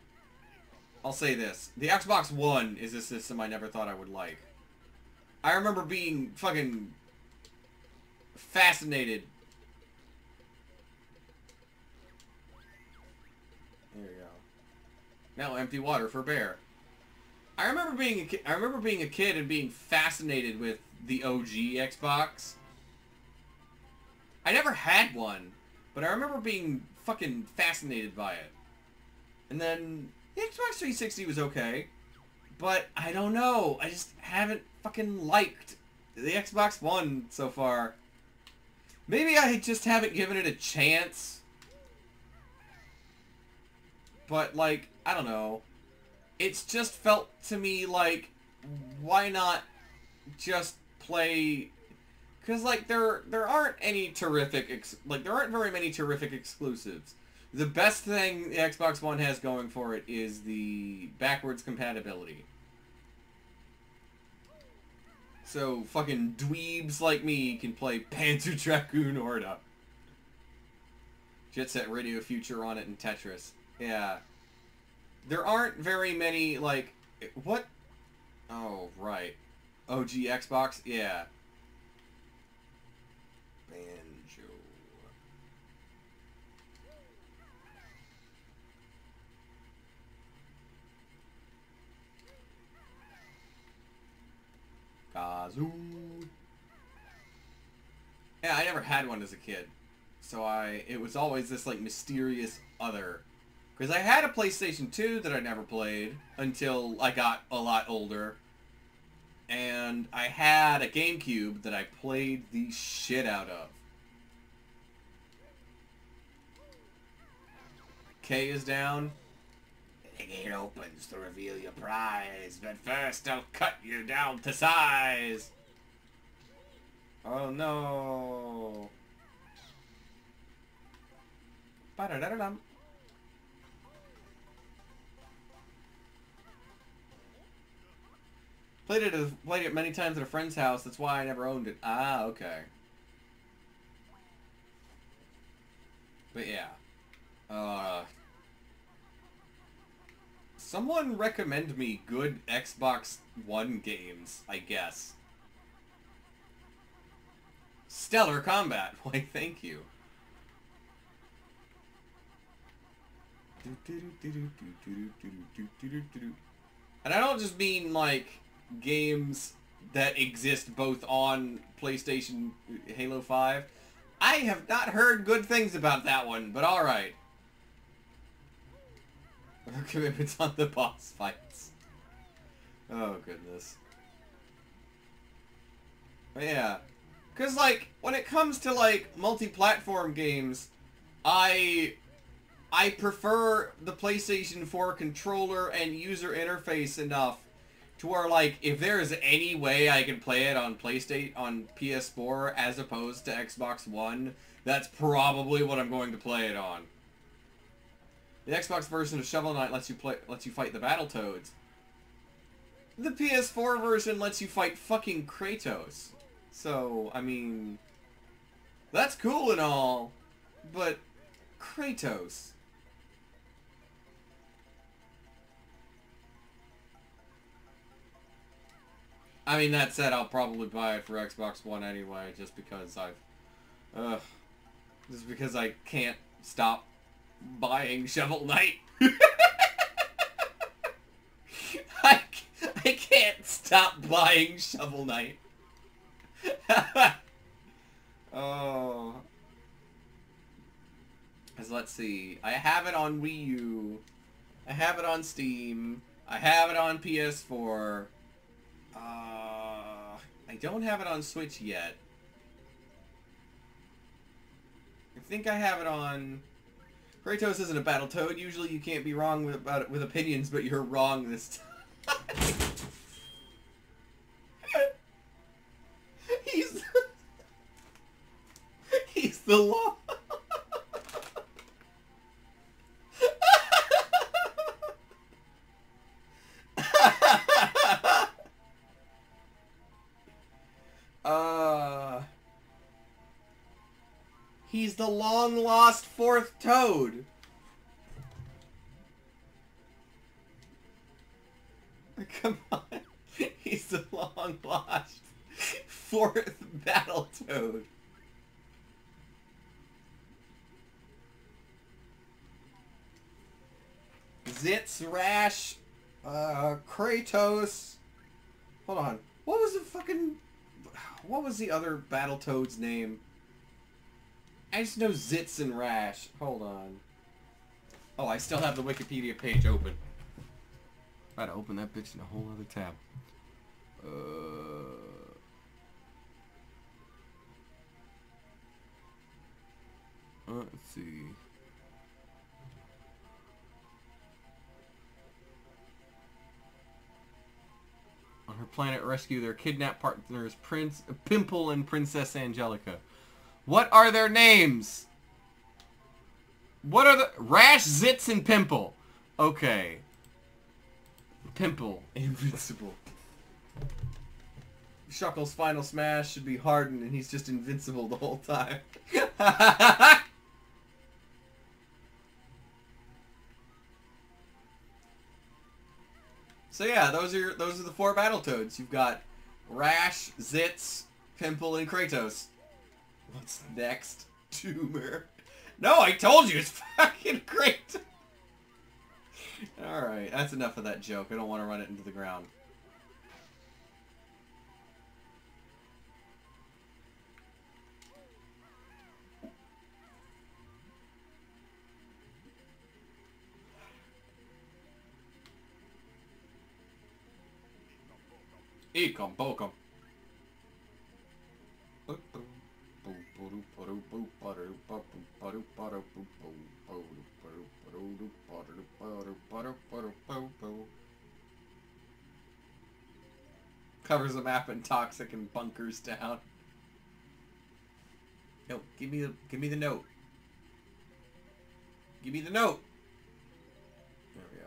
I'll say this. The Xbox One is a system I never thought I would like. I remember being fucking fascinated. There you go. Now empty water for bear. I remember being a kid and being fascinated with the OG Xbox. I never had one, but I remember being fucking fascinated by it. And then the Xbox 360 was okay, but I don't know. I just haven't fucking liked the Xbox One so far. Maybe I just haven't given it a chance. But, like, I don't know. It's just felt to me like, why not just play... Because, like, there aren't any terrific... there aren't very many terrific exclusives. The best thing the Xbox One has going for it is the backwards compatibility. So, fucking dweebs like me can play Panzer Dragoon Orta. Jet Set Radio Future on it and Tetris. Yeah. There aren't very many, like... What? Oh, right. OG Xbox? Yeah. Banjo. Kazooie. Yeah, I never had one as a kid. So it was always this like mysterious other. Because I had a PlayStation 2 that I never played until I got a lot older. And I had a GameCube that I played the shit out of. K is down. The gate opens to reveal your prize, but first I'll cut you down to size. Oh no. Ba-da-da-da-dum. Played it many times at a friend's house. That's why I never owned it. Ah, okay. But yeah. Someone recommend me good Xbox One games, I guess. Stellar Combat. Why, thank you. And I don't just mean, like, games that exist both on PlayStation Halo 5. I have not heard good things about that one, but alright. Commitments on the boss fights. Oh, goodness. But yeah. Because, like, when it comes to, like, multi-platform games, I prefer the PlayStation 4 controller and user interface enough to where, like, if there is any way I can play it on PS4 as opposed to Xbox One, that's probably what I'm going to play it on. The Xbox version of Shovel Knight lets you fight the Battletoads. The PS4 version lets you fight fucking Kratos. So, I mean, that's cool and all, but Kratos. I mean, that said, I'll probably buy it for Xbox One anyway, just because I can't stop buying Shovel Knight. I can't stop buying Shovel Knight. Oh. Because let's see. I have it on Wii U. I have it on Steam. I have it on PS4. I don't have it on Switch yet. I think I have it on... Kratos isn't a Battletoad. Usually you can't be wrong with opinions, but you're wrong this time. He's the law. He's the long-lost fourth Toad. Come on. He's the long-lost fourth Battletoad. Zitz, Rash, Kratos. Hold on. What was the other Battletoad's name? I just know Zitz and Rash. Hold on. Oh, I still have the Wikipedia page open. I gotta open that bitch in a whole other tab. Let's see. On her planet rescue their kidnapped partners Prince Pimple and Princess Angelica. What are their names? What are the... Rash, Zitz, and Pimple. Okay. Pimple. Invincible. Shuckle's final smash should be hardened and he's just invincible the whole time. So yeah, those are the four Battletoads. You've got Rash, Zitz, Pimple, and Kratos. What's next? Tumor. No, I told you, it's fucking great. Alright, that's enough of that joke. I don't want to run it into the ground. Ecom Bocom. Covers the map in toxic and bunkers down. No, give me the note. Give me the note. There we go.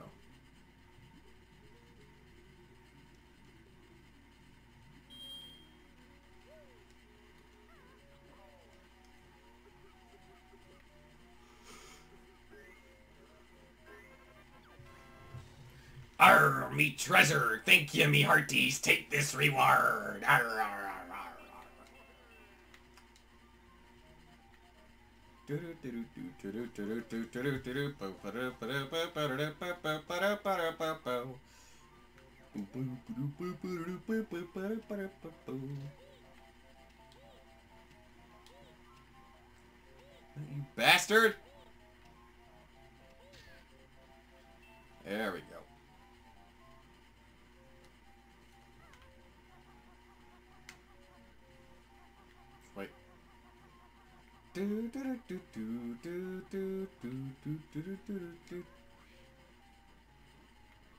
Arr, me treasure. Thank you, me hearties. Take this reward. Arr, arr, arr, you bastard! There we go. Wait.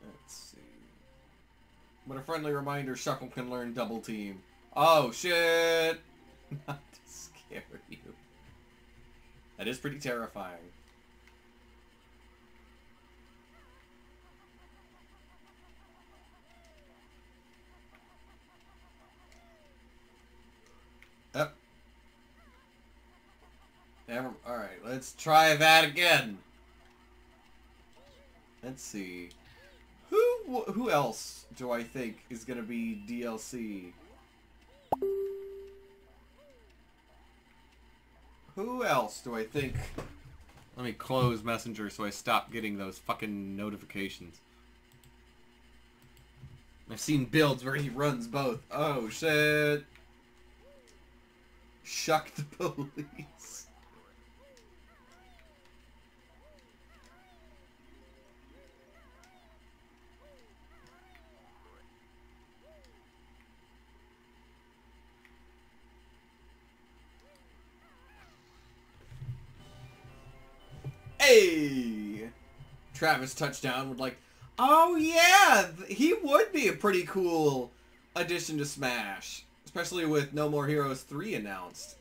Let's see. But a friendly reminder, Shuckle can learn double team. Oh shit! Not to scare you. That is pretty terrifying. Yep. Alright, let's try that again. Let's see. Who else do I think is gonna be DLC? Who else do I think... Let me close Messenger so I stop getting those fucking notifications. I've seen builds where he runs both. Oh, shit. Shuck the police. Hey! Travis Touchdown would like... Oh yeah! He would be a pretty cool addition to Smash. Especially with No More Heroes 3 announced.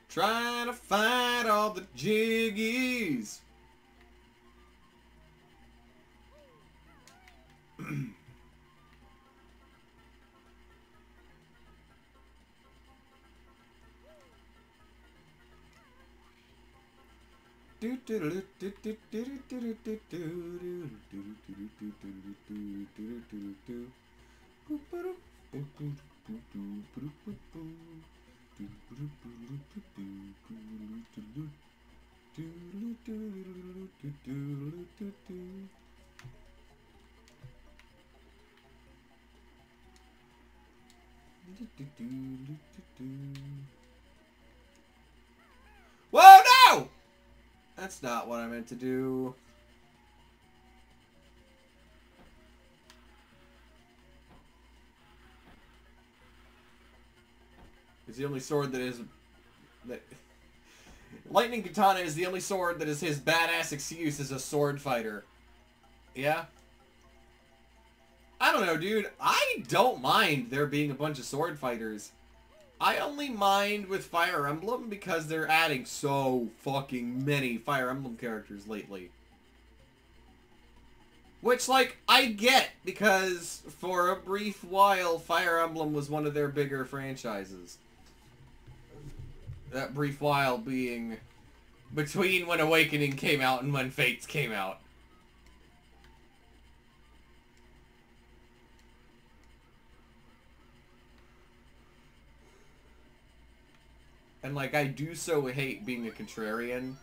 Trying to fight all the jiggies. Whoa, no! That's not what I meant to do. It's the only sword that is... Lightning Katana is the only sword that is his badass excuse as a sword fighter. Yeah? I don't know, dude. I don't mind there being a bunch of sword fighters. I only mind with Fire Emblem because they're adding so fucking many Fire Emblem characters lately. Which, like, I get, because for a brief while, Fire Emblem was one of their bigger franchises. That brief while being between when Awakening came out and when Fates came out. And, like, I do so hate being a contrarian.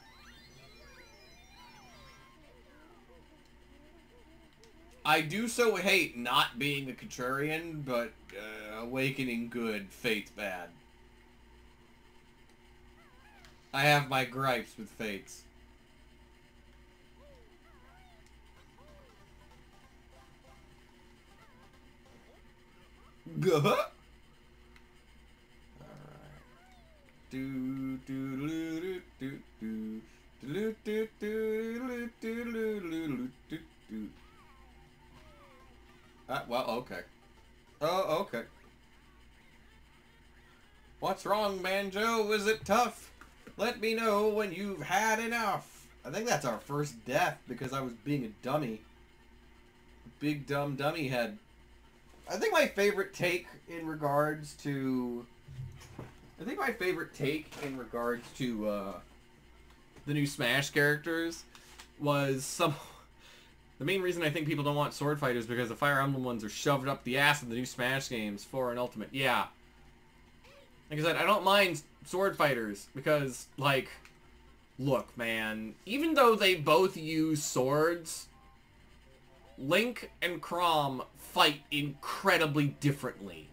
I do so hate not being a contrarian, but Awakening good, Fate's bad. I have my gripes with Fates. Guh. Alright. Do do do do do do do do do do do. Well, okay. Oh, okay. What's wrong, Banjo? Is it tough? Let me know when you've had enough. I think that's our first death because I was being a dummy. Big dumb dummy head. I think my favorite take in regards to... the new Smash characters was some... The main reason I think people don't want sword fighters because the Fire Emblem ones are shoved up the ass of the new Smash games for an Ultimate. Yeah. Like I said, I don't mind sword fighters because, like, look, man, even though they both use swords, Link and Chrom fight incredibly differently.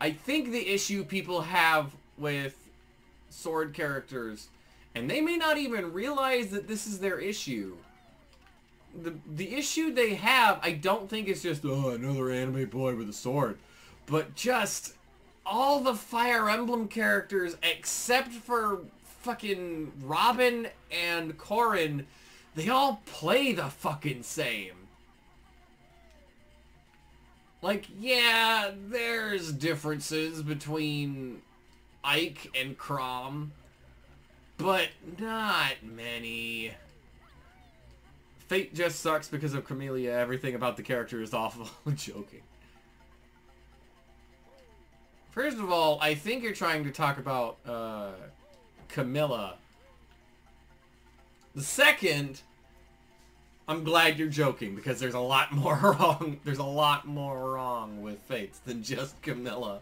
I think the issue people have with sword characters, and they may not even realize that this is their issue, the issue they have, I don't think it's just, oh, another anime boy with a sword, but just all the Fire Emblem characters except for fucking Robin and Corrin, they all play the fucking same. Like, yeah, there's differences between Ike and Chrom, but not many. Fate just sucks because of Camellia. Everything about the character is awful. I'm joking. First of all, I think you're trying to talk about Camilla. The second, I'm glad you're joking because there's a lot more wrong. There's a lot more wrong with Fates than just Camilla.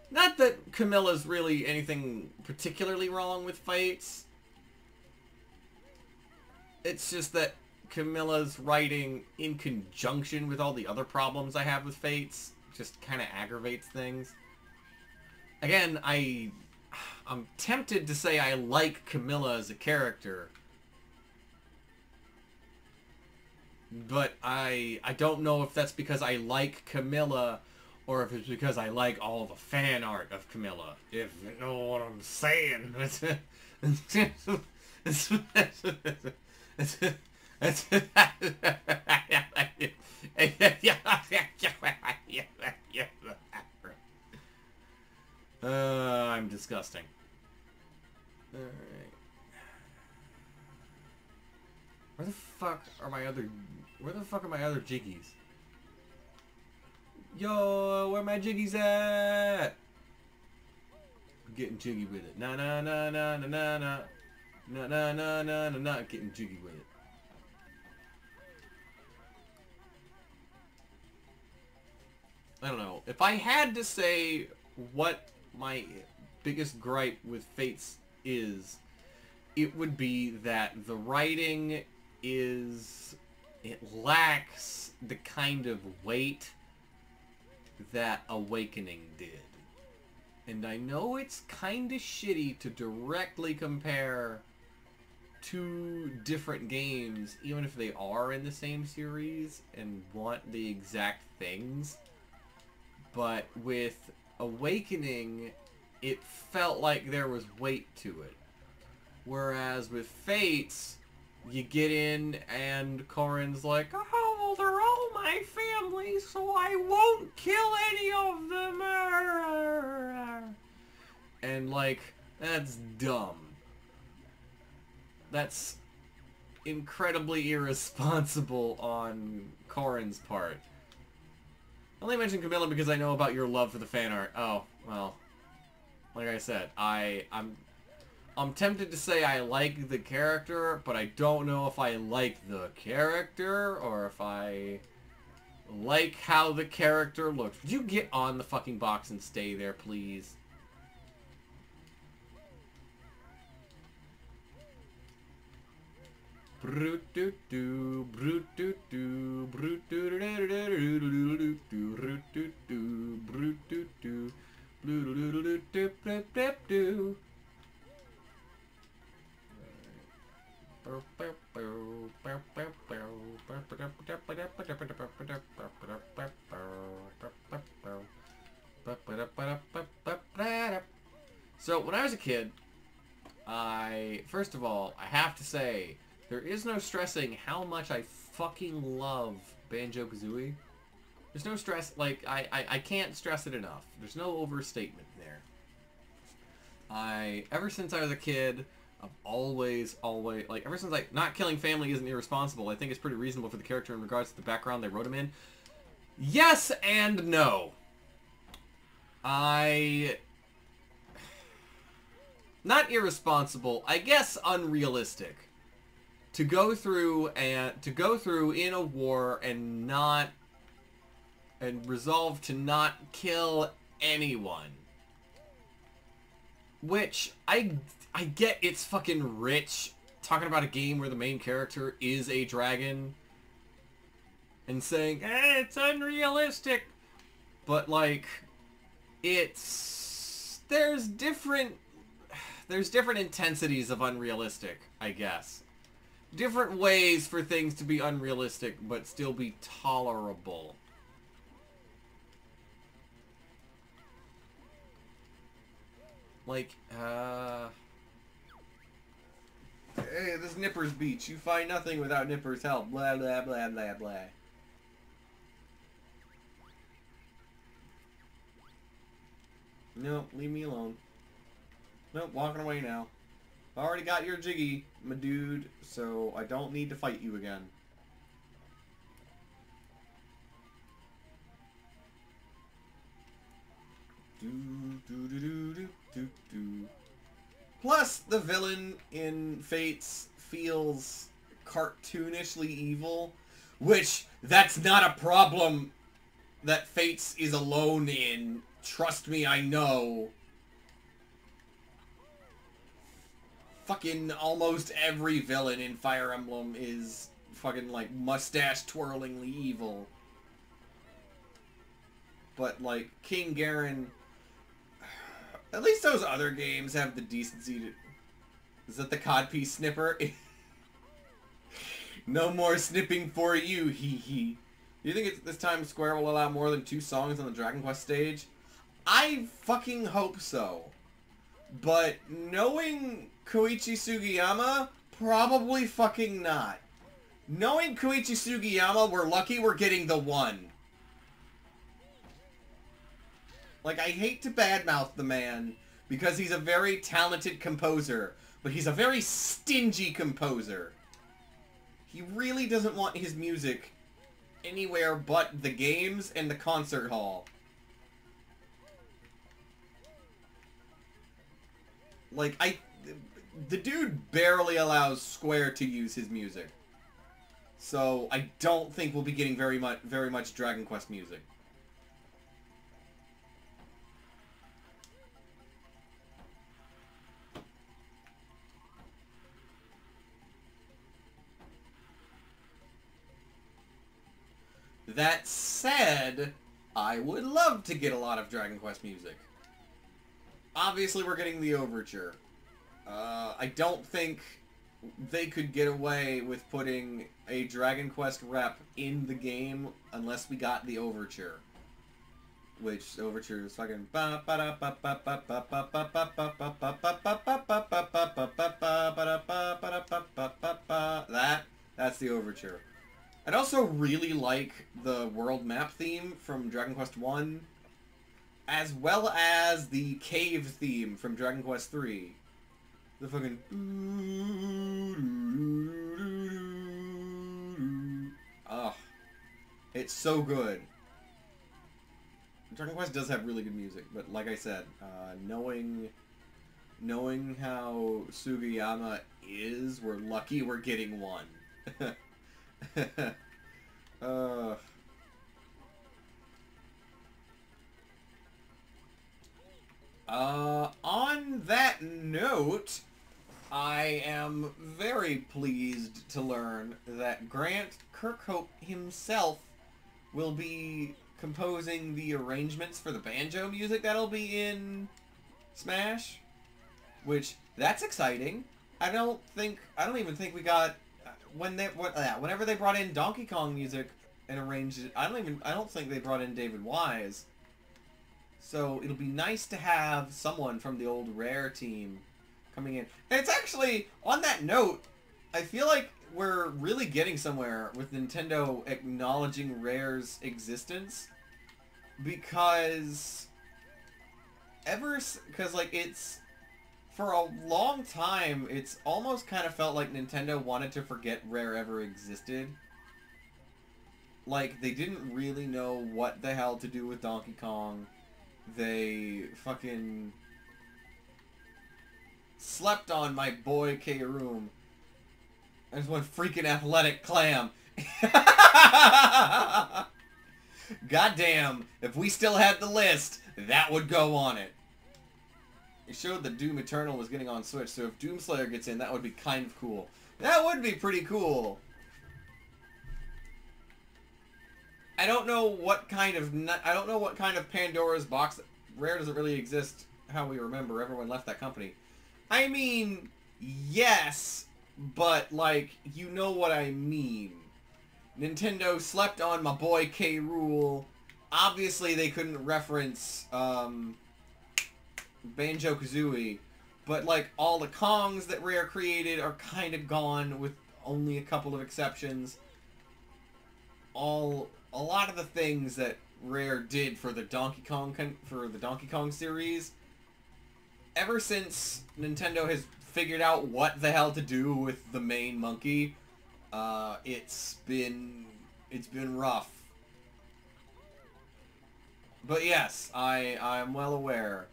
Not that Camilla's really anything particularly wrong with Fates. It's just that Camilla's writing in conjunction with all the other problems I have with Fates just kind of aggravates things. Again, I'm tempted to say I like Camilla as a character, but I don't know if that's because I like Camilla or if it's because I like all the fan art of Camilla, if you know what I'm saying. I'm disgusting. Alright. Where the fuck are my other jiggies? Yo, where my jiggies at? I'm getting jiggy with it. Na na na na na na na. Na na na na na na, getting jiggy with it. I don't know. If I had to say what my biggest gripe with Fates is, it would be that the writing it lacks the kind of weight that Awakening did. And I know it's kind of shitty to directly compare two different games, even if they are in the same series and want the exact things. But with Awakening, it felt like there was weight to it. Whereas with Fates, you get in and Corrin's like, oh, well, they're all my family, so I won't kill any of them. And, like, that's dumb. That's incredibly irresponsible on Corrin's part. I only mention Camilla because I know about your love for the fan art. Oh, well, like I said, I'm tempted to say I like the character, but I don't know if I like the character or if I like how the character looks. Would you get on the fucking box and stay there, please? Brute doo doo, brute doo doo, brute doo doo doo doo doo doo, brute doo doo, brute doo doo, blue doo doo doo doo doo doo doo. So when I was a kid, first of all, I have to say, there is no stressing how much I fucking love Banjo Kazooie. There's no stress, like, I can't stress it enough. There's no overstatement there. Ever since I was a kid, I've always, like, ever since, like, not killing family isn't irresponsible, I think it's pretty reasonable for the character in regards to the background they wrote him in. Yes and no. Not irresponsible, I guess unrealistic. To go through in a war and resolve to not kill anyone. Which, I get it's fucking rich, talking about a game where the main character is a dragon, and saying, it's unrealistic. But, like, there's different intensities of unrealistic, I guess. Different ways for things to be unrealistic, but still be tolerable. Like, hey, this Nipper's beach. You find nothing without Nipper's help. Blah, blah, blah, blah, blah. No, leave me alone. Nope, walking away now. I already got your jiggy, my dude, so I don't need to fight you again. Plus, the villain in Fates feels cartoonishly evil, which, that's not a problem that Fates is alone in. Trust me, I know. Fucking almost every villain in Fire Emblem is fucking, like, mustache-twirlingly evil. But, like, King Garen... At least those other games have the decency to... Is that the codpiece snipper? No more snipping for you, hee hee. Do you think this time Square will allow more than 2 songs on the Dragon Quest stage? I fucking hope so. But knowing Koichi Sugiyama, probably fucking not. Knowing Koichi Sugiyama, we're lucky we're getting the 1. Like, I hate to badmouth the man, because he's a very talented composer, but he's a very stingy composer. He really doesn't want his music anywhere but the games and the concert hall. Like, the dude barely allows Square to use his music. So, I don't think we'll be getting very much Dragon Quest music. That said, I would love to get a lot of Dragon Quest music. Obviously, we're getting the Overture. I don't think they could get away with putting a Dragon Quest rep in the game unless we got the Overture. Which, the Overture is fucking... That's the Overture. I'd also really like the world map theme from Dragon Quest 1, as well as the cave theme from Dragon Quest 3. The fucking... Ugh. It's so good. Dragon Quest does have really good music, but like I said, knowing how Sugiyama is, we're lucky we're getting 1. On that note, I am very pleased to learn that Grant Kirkhope himself will be composing the arrangements for the banjo music that'll be in Smash, which that's exciting. I don't even think we got whenever they brought in Donkey Kong music and arranged it. I don't think they brought in David Wise. So it'll be nice to have someone from the old Rare team coming in. And it's actually, on that note, I feel like we're really getting somewhere with Nintendo acknowledging Rare's existence, because like it's, for a long time, it's almost kind of felt like Nintendo wanted to forget Rare ever existed. Like, they didn't really know what the hell to do with Donkey Kong. They fucking slept on my boy K-Room. There's one freaking athletic clam. Goddamn, if we still had the list, that would go on it. It showed that Doom Eternal was getting on Switch, so if Doomslayer gets in, that would be kind of cool. That would be pretty cool. I don't know what kind of Pandora's box. Rare doesn't really exist how we remember. Everyone left that company. I mean, yes, but like, you know what I mean. Nintendo slept on my boy K. Rool. Obviously, they couldn't reference Banjo Kazooie, but like all the Kongs that Rare created are kind of gone, with only a couple of exceptions. A lot of the things that Rare did for the Donkey Kong series, ever since Nintendo has figured out what the hell to do with the main monkey, it's been rough. But yes, I'm well aware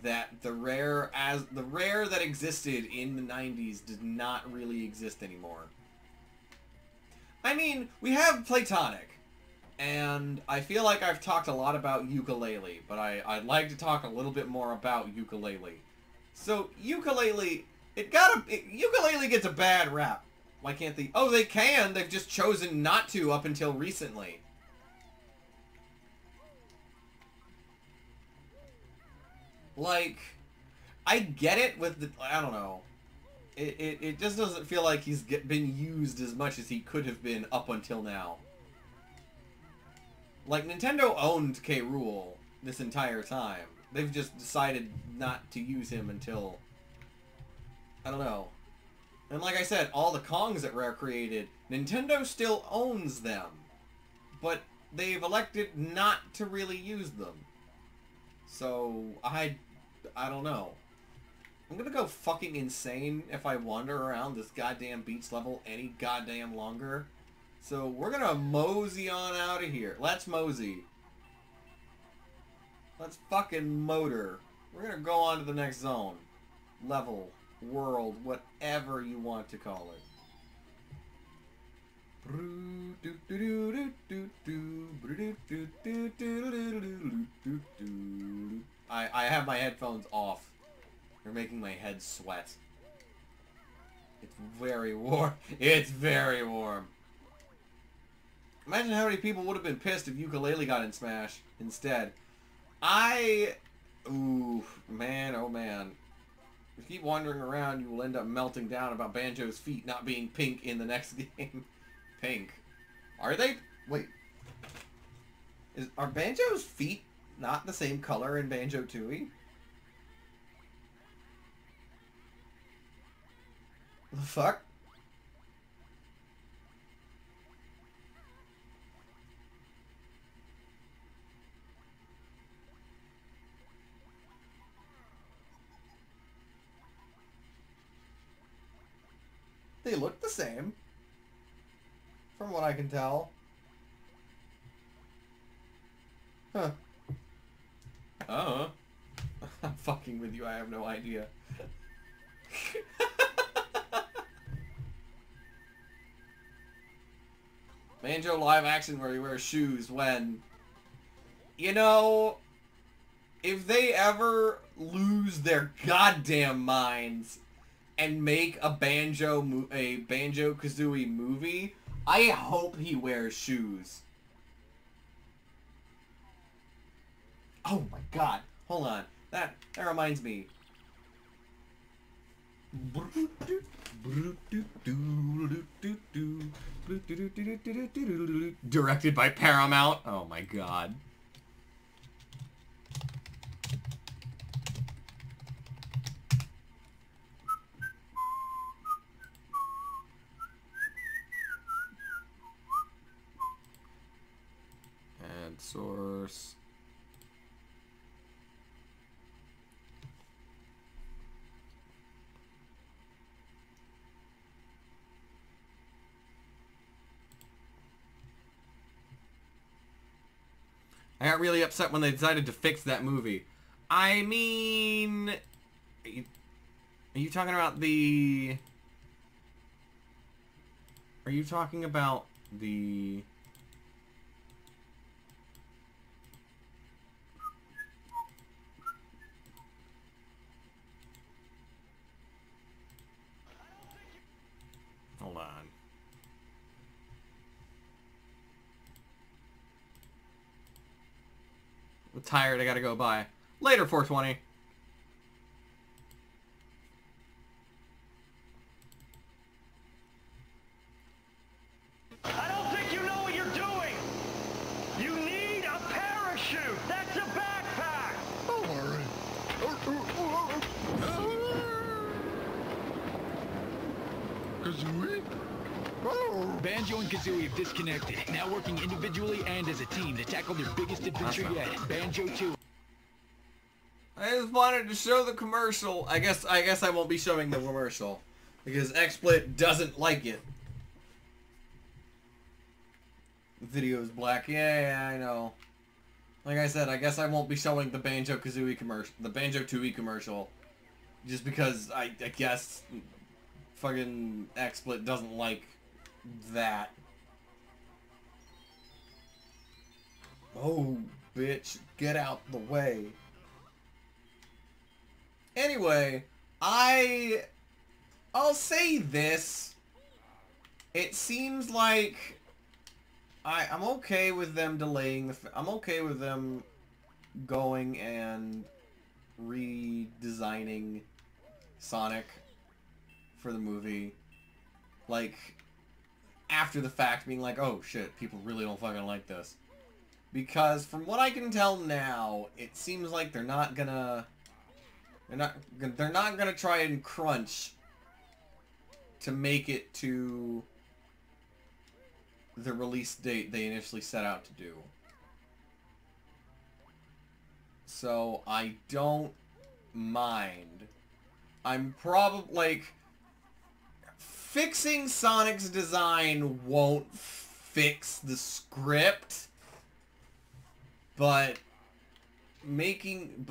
that the Rare that existed in the 90s did not really exist anymore. I mean, we have Playtonic, and I feel like I've talked a lot about Ukulele, but I'd like to talk a little bit more about Ukulele. So, Ukulele gets a bad rap. Why can't they? Oh, they can! They've just chosen not to up until recently. Like, I get it with the, I don't know. It just doesn't feel like he's been used as much as he could have been up until now. Like, Nintendo owned K. Rool this entire time. They've just decided not to use him until, I don't know. And like I said, all the Kongs that Rare created, Nintendo still owns them. But they've elected not to really use them. So, I don't know. I'm gonna go fucking insane if I wander around this goddamn beach level any goddamn longer. So, we're gonna mosey on out of here. Let's mosey. Let's fucking motor. We're gonna go on to the next zone. Level. World. Whatever you want to call it. I have my headphones off. They're making my head sweat. It's very warm. It's very warm. Imagine how many people would have been pissed if Ukulele got in Smash instead. Ooh, man, oh man. If you keep wandering around, you will end up melting down about Banjo's feet not being pink in the next game. Pink. Are they? Wait. Are Banjo's feet not the same color in Banjo Tooie? The fuck? They look the same, from what I can tell. Huh. I'm fucking with you, I have no idea. Banjo live action where he wears shoes when... You know, if they ever lose their goddamn minds and make a Banjo Kazooie movie, I hope he wears shoes. Oh my god. Hold on. That reminds me. Directed by Paramount. Oh my god. Add source. I got really upset when they decided to fix that movie. I mean... Are you talking about the... Are you talking about the... Hold on. I'm tired, I gotta go bye. Later, 420. I don't think you know what you're doing! You need a parachute! That's a backpack! Oh, all right. Kazooie? Oh. Banjo and Kazooie have disconnected, now working individually and as a team to tackle their biggest adventure yet, Banjo 2. I just wanted to show the commercial. I guess I won't be showing the commercial because XSplit doesn't like it. The video is black. Yeah, I know. Like I said, I guess I won't be showing the Banjo Kazooie commercial, the Banjo 2E commercial, just because I guess fucking XSplit doesn't like that. Oh, bitch, get out the way. Anyway, I'll say this. It seems like I'm okay with them delaying I'm okay with them going and redesigning Sonic for the movie. Like, after the fact, being like, oh shit, people really don't fucking like this. Because from what I can tell now, it seems like they're not gonna try and crunch to make it to the release date they initially set out to do. So I don't mind. I'm probably like, fixing Sonic's design won't fix the script, but making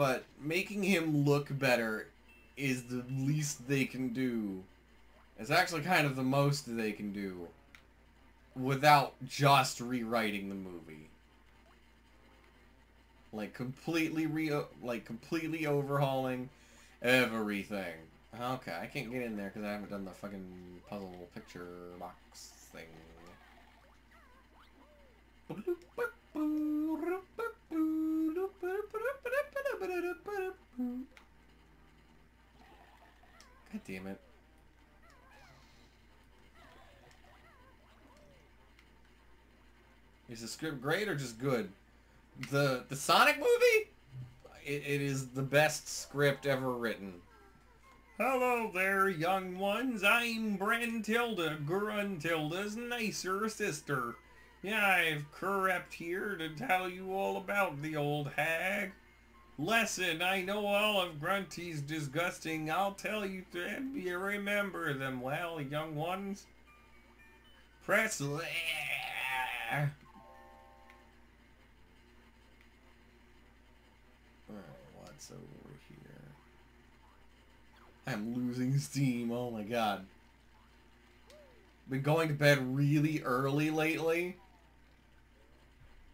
him look better is the least they can do. It's actually kind of the most they can do without just rewriting the movie. Like completely overhauling everything. Okay, I can't get in there because I haven't done the fucking puzzle picture box thing. God damn it. Is the script great or just good? The Sonic movie? It is the best script ever written. Hello there, young ones. I'm Brantilda, Gruntilda's nicer sister. Yeah, I've crept here to tell you all about the old hag. Lesson, I know all of Grunty's disgusting. I'll tell you to you remember them well, young ones. Press what's over here? I'm losing steam. Oh my god. Been going to bed really early lately.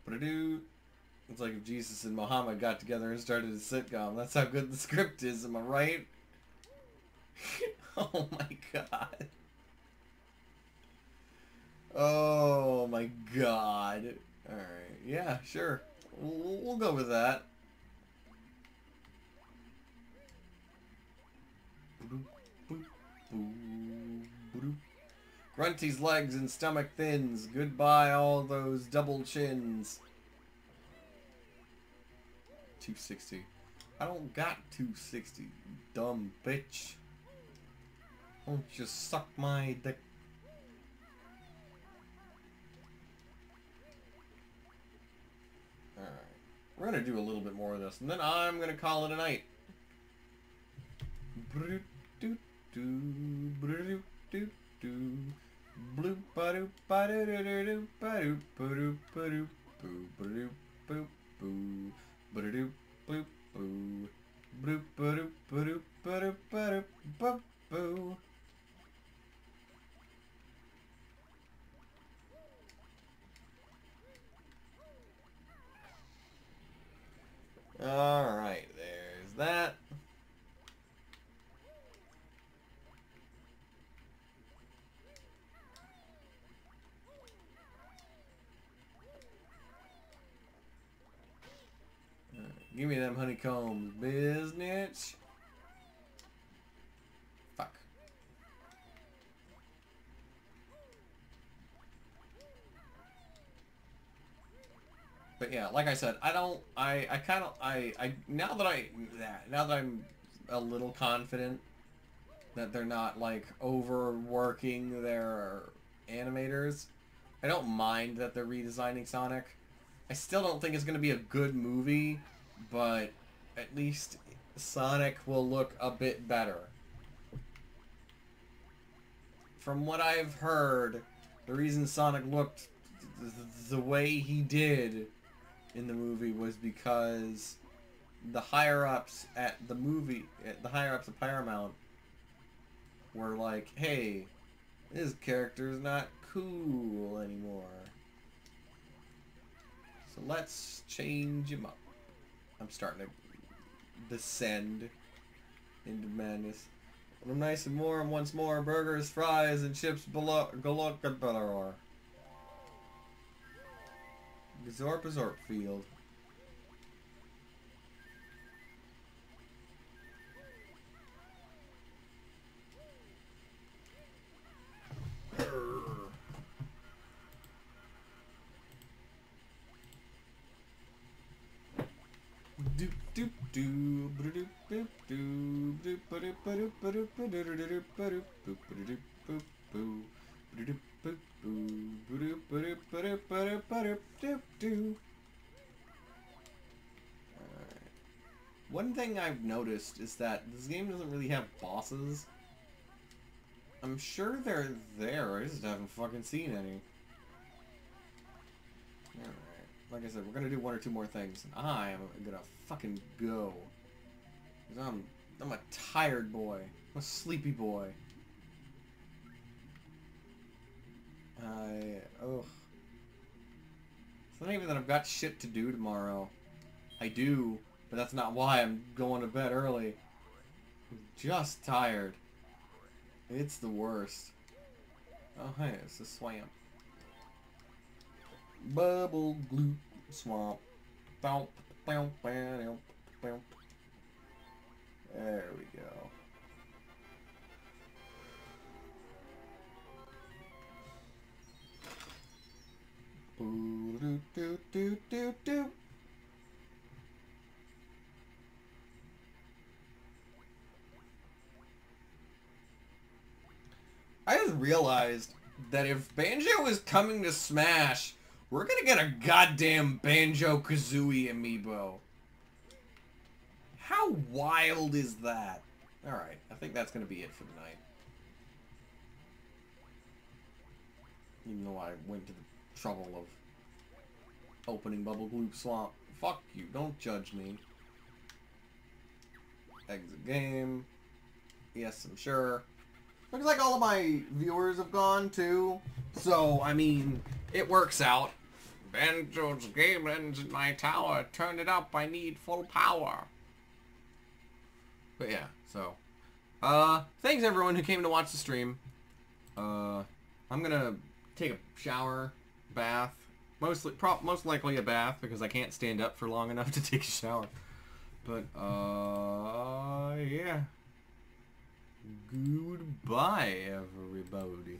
But I do. It's like if Jesus and Muhammad got together and started a sitcom. That's how good the script is, am I right? Oh my god. Oh my god. Alright, yeah, sure. We'll go with that. Grunty's legs and stomach thins. Goodbye all those double chins. 260. I don't got 260, you dumb bitch. Won't you suck my dick? Alright. We're gonna do a little bit more of this, and then I'm gonna call it a night. Alright, there's that. Give me them honeycombs, business. Fuck. But yeah, like I said, now that I'm a little confident that they're not like overworking their animators, I don't mind that they're redesigning Sonic. I still don't think it's going to be a good movie, but at least Sonic will look a bit better. From what I've heard, the reason Sonic looked the way he did in the movie was because the higher-ups at Paramount were like, hey, this character's not cool anymore. So let's change him up. I'm starting to descend into madness. I'm nice and warm once more. Burgers, fries, and chips below. Galore. Gazorp field. One thing I've noticed is that this game doesn't really have bosses. I'm sure they're there, I just haven't fucking seen any. Alright, like I said, we're gonna do one or two more things, and I am gonna fucking go. 'Cause I'm a tired boy. I'm a sleepy boy. Ugh. It's not even that I've got shit to do tomorrow. I do, but that's not why I'm going to bed early. I'm just tired. It's the worst. Oh, hey, it's a swamp. Bubble glue swamp. There we go. Do. I just realized that if Banjo is coming to Smash, we're gonna get a goddamn Banjo Kazooie amiibo. How wild is that? Alright, I think that's gonna be it for tonight. Even though I went to the trouble of opening Bubble Gloop Swamp. Fuck you, don't judge me. Exit game. Yes, I'm sure. Looks like all of my viewers have gone too. So, I mean, it works out. Banjo's game ends in my tower. Turn it up, I need full power. But yeah, so Thanks everyone who came to watch the stream. I'm gonna take a shower, bath, most likely a bath because I can't stand up for long enough to take a shower. But yeah. Goodbye, everybody.